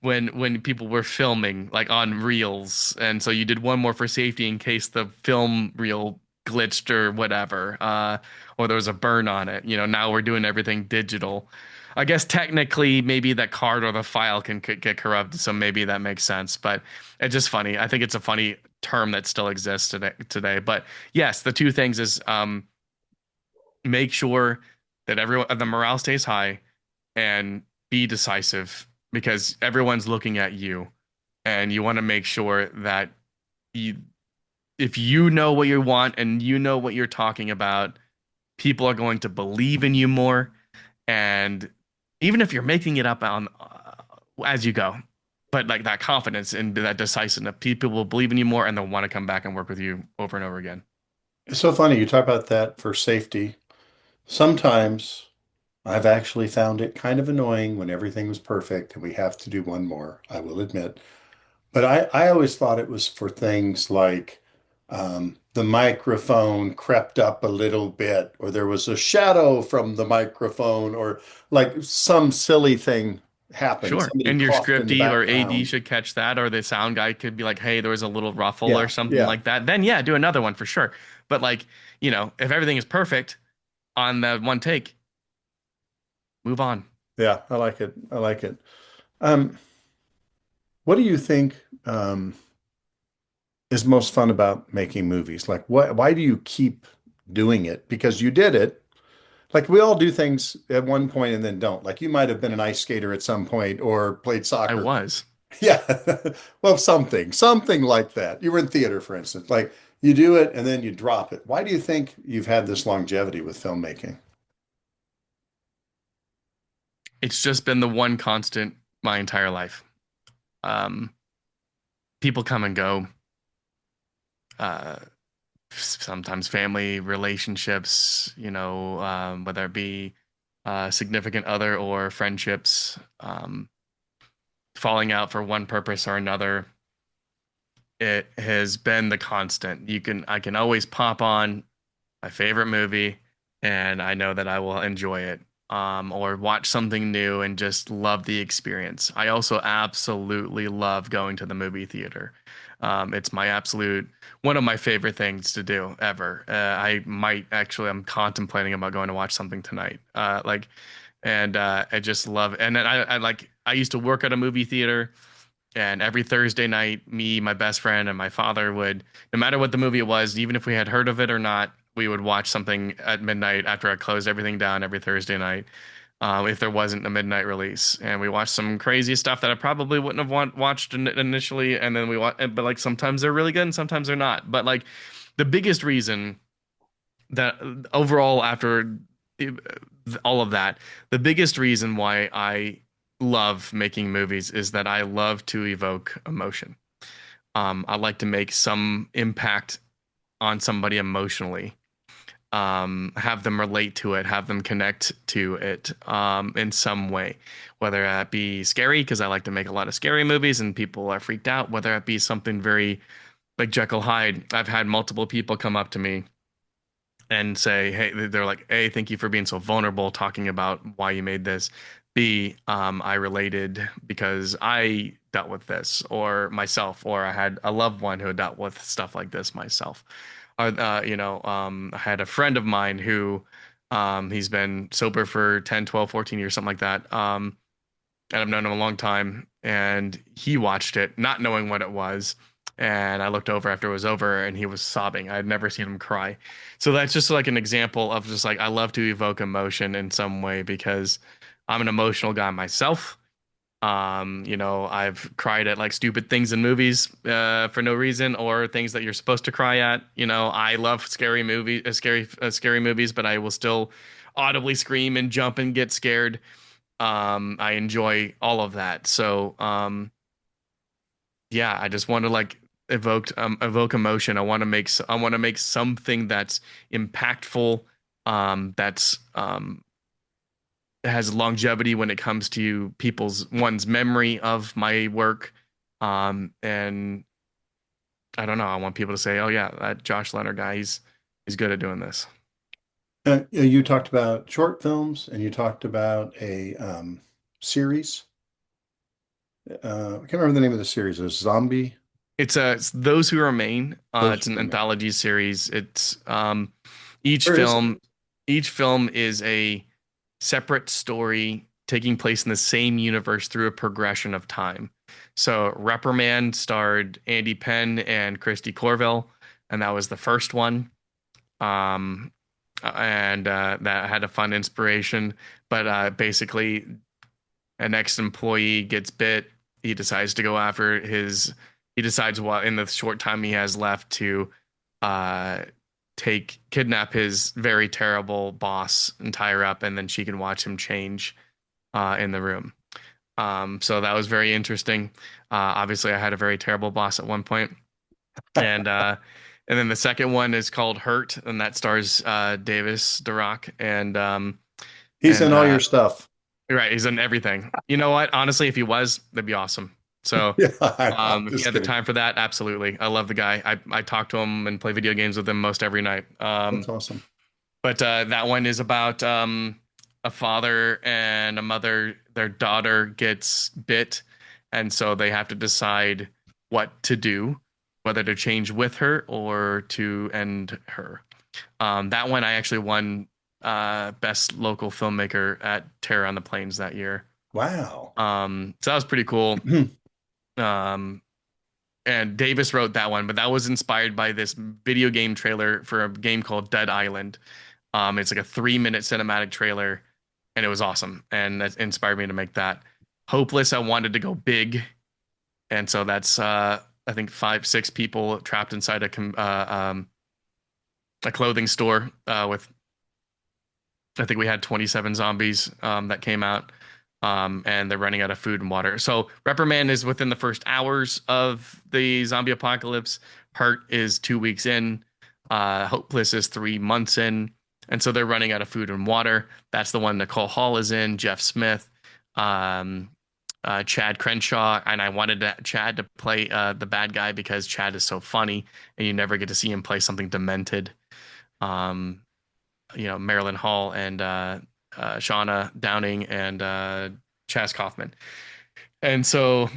when people were filming like on reels, and so you did one more for safety in case the film reel glitched or whatever, or there was a burn on it. Now we're doing everything digital. I guess technically maybe that card or the file can get corrupted, so maybe that makes sense. But it's just funny. I think it's a funny term that still exists today. But yes, the two things is make sure that everyone the morale stays high and be decisive because everyone's looking at you, and you want to make sure that you if you know what you want and you know what you're talking about, people are going to believe in you more. And even if you're making it up on as you go, but like that confidence and that decisiveness, people will believe in you more and they'll want to come back and work with you over and over again. It's so funny you talk about that for safety. Sometimes I've actually found it kind of annoying when everything was perfect and we have to do one more, I will admit. But I always thought it was for things like the microphone crept up a little bit, or there was a shadow from the microphone, or like some silly thing happened. Sure. Somebody And your coughed in the scripty or AD background. should catch that, or the sound guy could be like, hey, there was a little ruffle or Yeah, something yeah. like that. Then, yeah, do another one for sure. But like, if everything is perfect on that one take, move on. Yeah, I like it. I like it. Um, what do you think is most fun about making movies? Like, why do you keep doing it? Because you did it. Like we all do things at one point and then don't. Like you might have been an ice skater at some point or played I soccer. was. Yeah. Well, something like that. You were in theater, for instance. Like you do it and then you drop it. Why do you think you've had this longevity with filmmaking? It's just been the one constant my entire life. Um, People come and go. Uh, Sometimes family relationships, whether it be significant other or friendships, falling out for one purpose or another. It has been the constant. I can always pop on my favorite movie, and I know that I will enjoy it. Or watch something new and just love the experience. I also absolutely love going to the movie theater. It's my absolute one of my favorite things to do ever. I'm contemplating about going to watch something tonight. I just love. And then I used to work at a movie theater. And every Thursday night, me, my best friend, and my father would, no matter what the movie it was, even if we had heard of it or not, we would watch something at midnight after I closed everything down every Thursday night, if there wasn't a midnight release. And we watched some crazy stuff that I probably wouldn't have watched initially. And then but like sometimes they're really good and sometimes they're not. But like the biggest reason that overall, after all of that, the biggest reason why I love making movies is that I love to evoke emotion. I like to make some impact on somebody emotionally, have them relate to it, have them connect to it in some way, whether that be scary, because I like to make a lot of scary movies and people are freaked out, whether it be something very like Jekyll Hyde. I've had multiple people come up to me and say, hey, they're like, A, thank you for being so vulnerable, talking about why you made this. B, I related because I dealt with this, or myself, or I had a loved one who had dealt with stuff like this myself. I had a friend of mine who, he's been sober for 10, 12, 14 years, something like that. And I've known him a long time. And he watched it, not knowing what it was. And I looked over after it was over, and he was sobbing. I had never seen him cry. So that's just like an example of just like I love to evoke emotion in some way because I'm an emotional guy myself. I've cried at like stupid things in movies for no reason or things that you're supposed to cry at. I love scary movies, but I will still audibly scream and jump and get scared. I enjoy all of that. So, yeah, I just want to like evoke emotion. I want to make something that's impactful, that's has longevity when it comes to one's memory of my work. And I don't know. I want people to say, "Oh yeah, that Josh Leonard guy, he's good at doing this." You talked about short films and you talked about a series. I can't remember the name of the series. It was Zombie. It's Those Who Remain. Those It's Who an Remain. anthology series. It's each Where is it? film each film is a separate story taking place in the same universe through a progression of time. So Reprimand starred Andy Penn and Christy Corville, and that was the first one. Um, and that had a fun inspiration. But basically, an ex-employee gets bit. He decides to go after his. He decides what in the short time he has left to uh, kidnap his very terrible boss and tie her up, and then she can watch him change in the room. So that was very interesting. Obviously, I had a very terrible boss at one point, and then the second one is called Hurt, and that stars Davis DeRock He's in and all your stuff. right, he's in everything. You know what? Honestly, if he was, that'd be awesome. So, Yeah, I'm if he just had the kidding. time for that, absolutely. I love the guy. I talk to him and play video games with him most every night. That's awesome. But that one is about a father and a mother. Their daughter gets bit, and so they have to decide what to do. whether to change with her or to end her. That one I actually won best local filmmaker at Terror on the Plains that year. Wow. So that was pretty cool. Um, and Davis wrote that one, but that was inspired by this video game trailer for a game called Dead Island. It's like a 3 minute cinematic trailer, and it was awesome, and that inspired me to make that. Hopeless, I wanted to go big, and so that's I think five, six people trapped inside a clothing store with I think we had 27 zombies that came out, and they're running out of food and water. So Reprimand is within the first hours of the zombie apocalypse. Hurt is 2 weeks in. Hopeless is 3 months in, and so they're running out of food and water. That's the one Nicole Hall is in. Jeff Smith, um, Chad Crenshaw, and I wanted Chad to play the bad guy because Chad is so funny, and you never get to see him play something demented. Um, Marilyn Hall and Shauna Downing and Chaz Kaufman. And so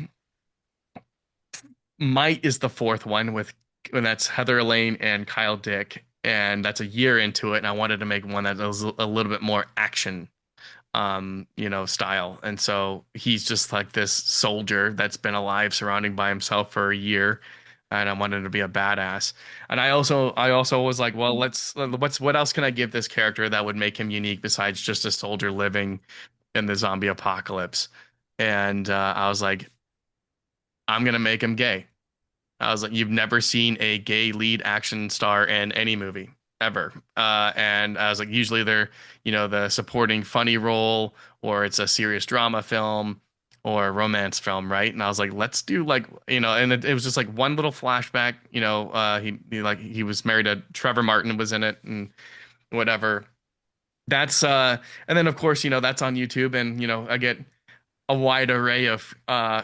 Might is the fourth one when that's Heather Elaine and Kyle Dick. And that's a year into it. And I wanted to make one that was a little bit more action, style. And so he's just like this soldier that's been alive surrounding by himself for a year. And I wanted to be a badass. And I also was like, well, what else can I give this character that would make him unique besides just a soldier living in the zombie apocalypse? And I was like, I'm gonna make him gay. I was like, you've never seen a gay lead action star in any movie ever. And I was like, usually they're, the supporting funny role or it's a serious drama film or a romance film, right? And I was like, let's do like, and it was just like one little flashback, he was married to Trevor Martin was in it and whatever. That's and then of course, that's on YouTube and I get a wide array of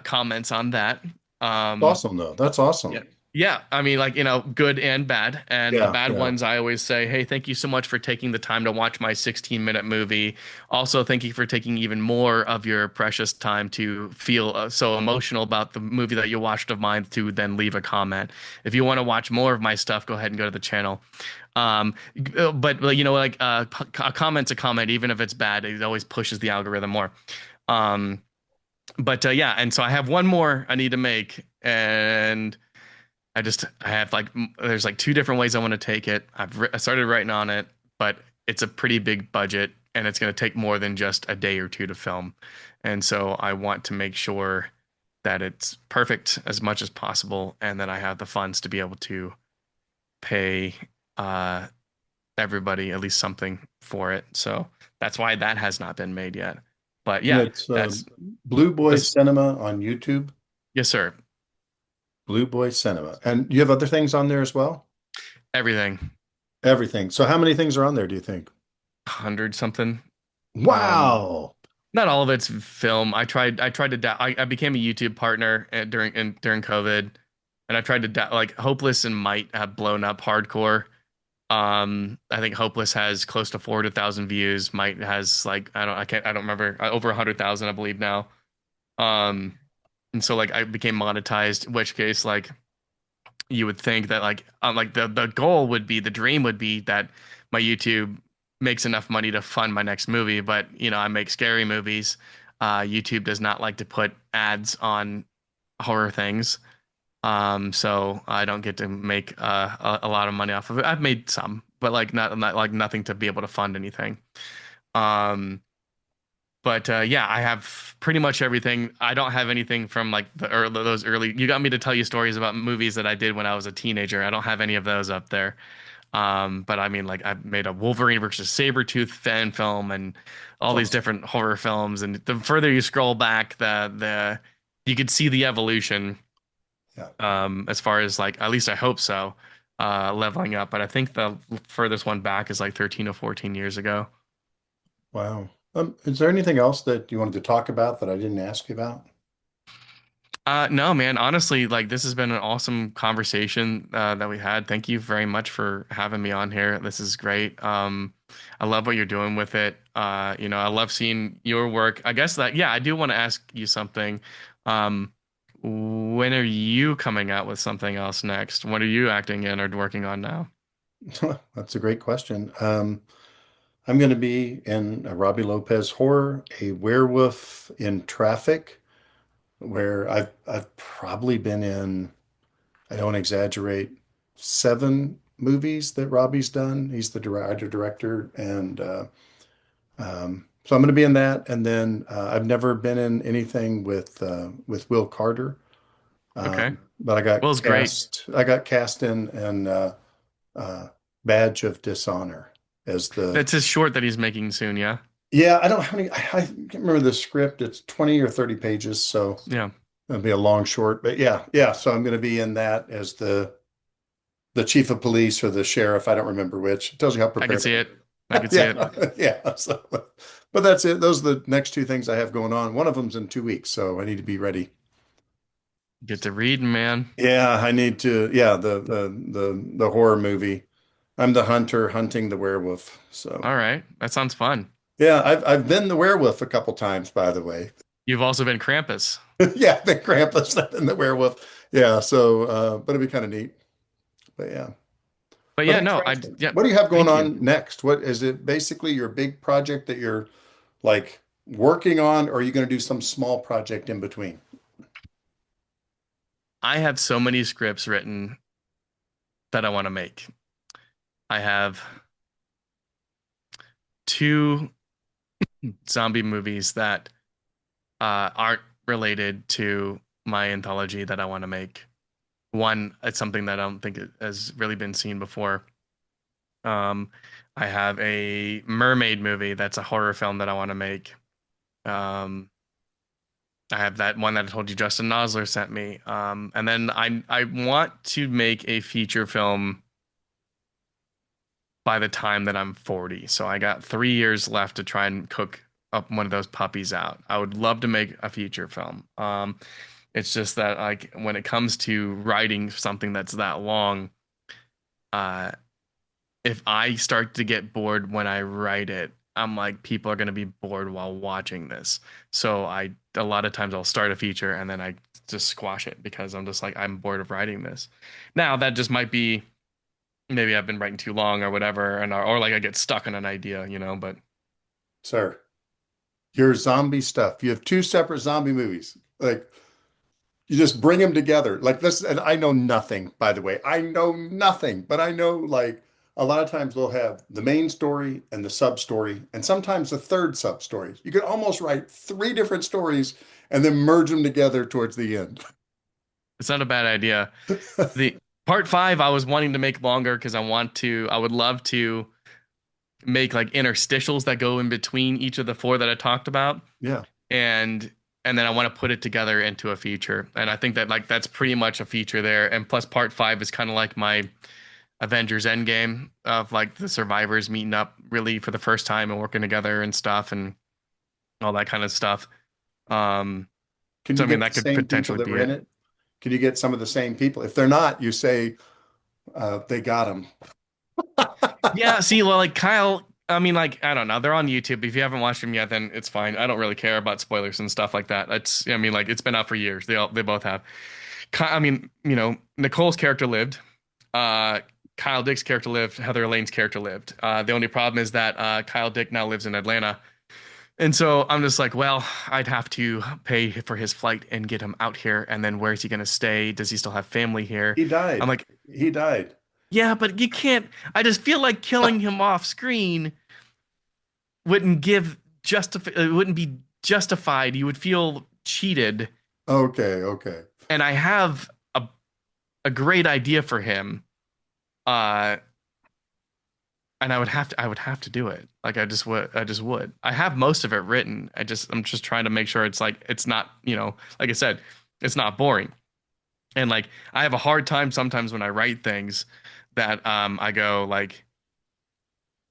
comments on that. Um Awesome, though. That's awesome. yeah. Yeah. I mean, like, good and bad. And the Yeah, bad yeah. ones, I always say, hey, thank you so much for taking the time to watch my 16-minute movie. Also, thank you for taking even more of your precious time to feel so emotional about the movie that you watched of mine to then leave a comment. If you want to watch more of my stuff, go ahead and go to the channel. But like a comment's a comment, even if it's bad, it always pushes the algorithm more. Um, but yeah, and so I have one more I need to make, and I have like there's like two different ways I want to take it. I started writing on it, but it's a pretty big budget and it's going to take more than just a day or two to film. And so I want to make sure that it's perfect as much as possible and that I have the funds to be able to pay uh everybody at least something for it. So that's why that has not been made yet. But And yeah, it's that's Blue Boy this. Cinema on YouTube. Yes, sir. Blue Boy Cinema. And you have other things on there as well? Everything. Everything. So how many things are on there, do you think? 100 something. Um, Wow. Not all of it's film. I tried to I became a YouTube partner during COVID, and I tried to like Hopeless and Might have blown up hardcore. I think Hopeless has close to 400,000 views. Might has like I don't remember over 100,000 I believe now. Um, and so like I became monetized, in which case like you would think that like the goal would be the dream would be that my YouTube makes enough money to fund my next movie, but I make scary movies. YouTube does not like to put ads on horror things. So I don't get to make a lot of money off of it. I've made some, but like not like nothing to be able to fund anything. Um, but yeah, I have pretty much everything. I don't have anything from like those early. You got me to tell you stories about movies that I did when I was a teenager. I don't have any of those up there. But I mean, like I've made a Wolverine versus Sabretooth fan film and That's all these awesome. different horror films. And the further you scroll back, the you could see the evolution. Yeah. As far as like at least I hope so, leveling up. But I think the furthest one back is like 13 or 14 years ago. Wow. Is there anything else that you wanted to talk about that I didn't ask you about? No, man. Honestly, like this has been an awesome conversation that we had. Thank you very much for having me on here. This is great. I love what you're doing with it. I love seeing your work. I guess that, yeah, I do want to ask you something. Um, when are you coming out with something else next? What are you acting in or working on now? That's a great question. I'm going to be in a Robbie Lopez horror, a werewolf in traffic, where I've probably been in, I don't exaggerate, 7 movies that Robbie's done. He's the writer director, and so I'm going to be in that. And then I've never been in anything with Will Carter, Okay. but I got Will's great. cast. I got cast in uh, Badge of Dishonor as the. That's his short that he's making soon, yeah? Yeah, I don't have any. I can't remember the script. It's 20 or 30 pages, so Yeah. it'll be a long short. But yeah, yeah. So I'm going to be in that as the chief of police or the sheriff. I don't remember which. It tells you how I could prepared see I it. I could see it. Yeah, yeah. So, but that's it. Those are the next 2 things I have going on. One of them's in 2 weeks, so I need to be ready. Get to reading, man. Yeah, I need to. Yeah, the horror movie. I'm the hunter hunting the werewolf. So All right. That sounds fun. yeah, I've been the werewolf a couple times, by the way. You've also been Krampus. Yeah, the Krampus and the werewolf. Yeah, so but it'd be kind of neat. But yeah. But But yeah, thanks no, for I asking. yeah, What do you have going thank you. on next? What is it basically your big project that you're like working on, or are you going to do some small project in between? I have so many scripts written that I want to make. I have 2 zombie movies that aren't related to my anthology that I want to make. One, it's something that I don't think it has really been seen before. Um, I have a mermaid movie that's a horror film that I want to make. Um, I have that one that I told you Justin Nosler sent me. And then I want to make a feature film by the time that I'm 40. So I got 3 years left to try and cook up one of those puppies out. I would love to make a feature film. It's just that like when it comes to writing something that's that long, uh, if I start to get bored when I write it, I'm like, people are gonna be bored while watching this. So a lot of times I'll start a feature and then I just squash it because I'm just like, I'm bored of writing this. Now that just might be maybe I've been writing too long or whatever, and or like I get stuck on an idea, but Sir, your zombie stuff. You have 2 separate zombie movies. Like you just bring them together. Like this, and I know nothing, by the way. I know nothing, but I know like a lot of times they'll have the main story and the sub story, and sometimes a third sub story. You could almost write 3 different stories and then merge them together towards the end. it's not a bad idea. The part 5 I was wanting to make longer because I would love to make like interstitials that go in between each of the 4 that I talked about. Yeah. And then I want to put it together into a feature. And I think that like that's pretty much a feature there. And plus part 5 is kind of like my Avengers Endgame of like the survivors meeting up really for the first time and working together and stuff and all that kind of stuff. Um, Can so you I mean get that the could same people potentially that be were in it. it? Can you get some of the same people? If they're not, you say they got them. Yeah, see, well, like Kyle, I mean, like, I don't know. They're on YouTube. If you haven't watched them yet, then it's fine. I don't really care about spoilers and stuff like that. I mean, like, it's been out for years. They both have. I mean, Nicole's character lived. Uh, Kyle Dick's character lived. Heather Elaine's character lived. The only problem is that Kyle Dick now lives in Atlanta. And so I'm just like, well, I'd have to pay for his flight and get him out here. And then where is he going to stay? Does he still have family here? He I'm died. like, He died. yeah, but you can't. I just feel like killing him off screen wouldn't it wouldn't be justified. You would feel cheated. Okay, okay. And I have a great idea for him. Uh and I would have to do it. Like I just would. I have most of it written. I'm just trying to make sure it's like it's not, like I said, it's not boring. And like I have a hard time sometimes when I write things that I go like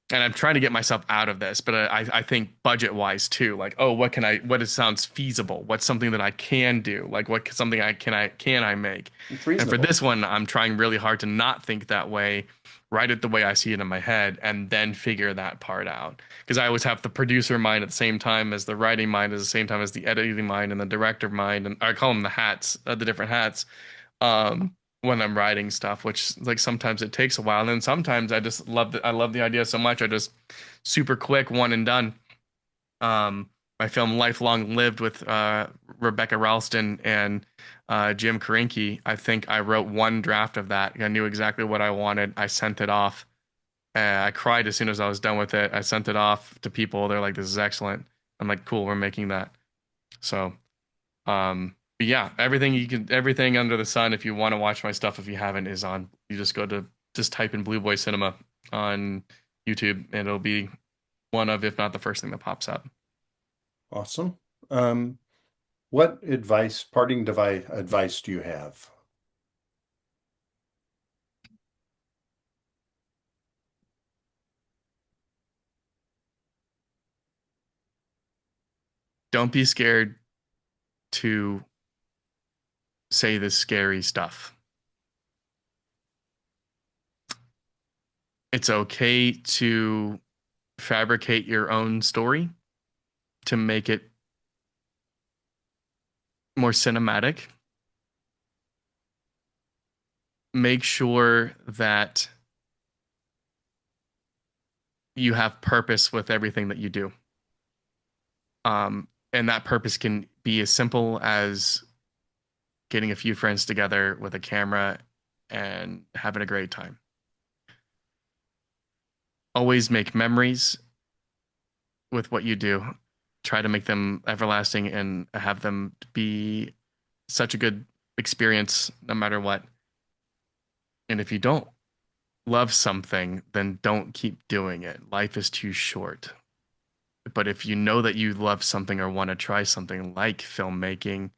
and I'm trying to get myself out of this, but I think budget wise too. Like, oh, what sounds feasible? What's something that I can do? Like, something I can I make? It's And for reasonable. this one, I'm trying really hard to not think that way, write it the way I see it in my head, and then figure that part out. Because I always have the producer mind at the same time as the writing mind, at the same time as the editing mind and the director mind, and I call them the hats, the different hats. When I'm writing stuff, which like sometimes it takes a while, and then sometimes I love the idea so much, I just super quick one and done. My film Lifelong Lived with Rebecca Ralston and Jim Karincki. I think I wrote one draft of that. I knew exactly what I wanted. I sent it off. I cried as soon as I was done with it. I sent it off to people. They're like, "This is excellent." I'm like, "Cool, we're making that." So, but yeah, everything under the sun. If you want to watch my stuff, if you haven't, is on. You just type in Blue Boy Cinema on YouTube, and it'll be one of, if not the first thing that pops up. Awesome. Um, what advice, parting device advice do you have? Don't be scared to say the scary stuff. It's okay to fabricate your own story to make it more cinematic. Make sure that you have purpose with everything that you do. And that purpose can be as simple as getting a few friends together with a camera and having a great time. Always make memories with what you do. Try to make them everlasting and have them be such a good experience no matter what. And if you don't love something, then don't keep doing it. Life is too short. But if you know that you love something or want to try something like filmmaking,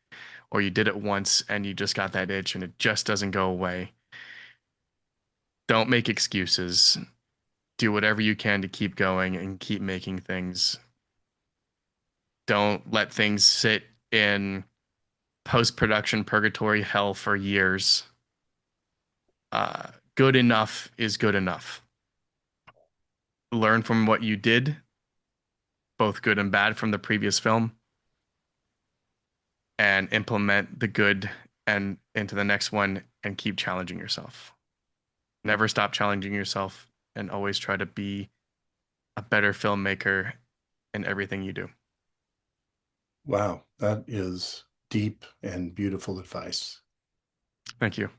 or you did it once and you just got that itch and it just doesn't go away, don't make excuses. Do whatever you can to keep going and keep making things. Don't let things sit in post-production purgatory hell for years. Good enough is good enough. Learn from what you did, both good and bad from the previous film, and implement the good and into the next one and keep challenging yourself. Never stop challenging yourself and always try to be a better filmmaker in everything you do. Wow, that is deep and beautiful advice. Thank you.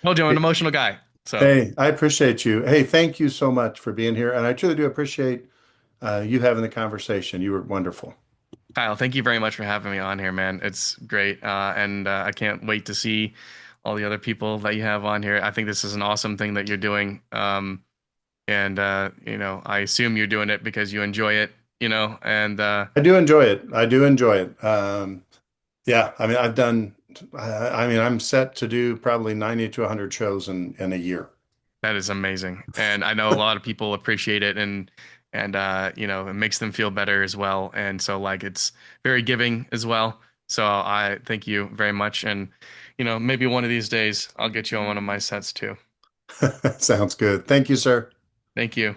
Told you I'm an Hey, emotional guy. So, hey, I appreciate you. Hey, thank you so much for being here. And I truly do appreciate you having the conversation. You were wonderful. Kyle, thank you very much for having me on here, man. It's great. And I can't wait to see all the other people that you have on here. I think this is an awesome thing that you're doing. And I assume you're doing it because you enjoy it, and I do enjoy it. I do enjoy it. Yeah, I mean, I mean, I'm set to do probably 90 to 100 shows in a year. that is amazing. And I know a lot of people appreciate it and it makes them feel better as well. And so like it's very giving as well. So I thank you very much. And maybe one of these days I'll get you on one of my sets too. Sounds good. Thank you, sir. Thank you.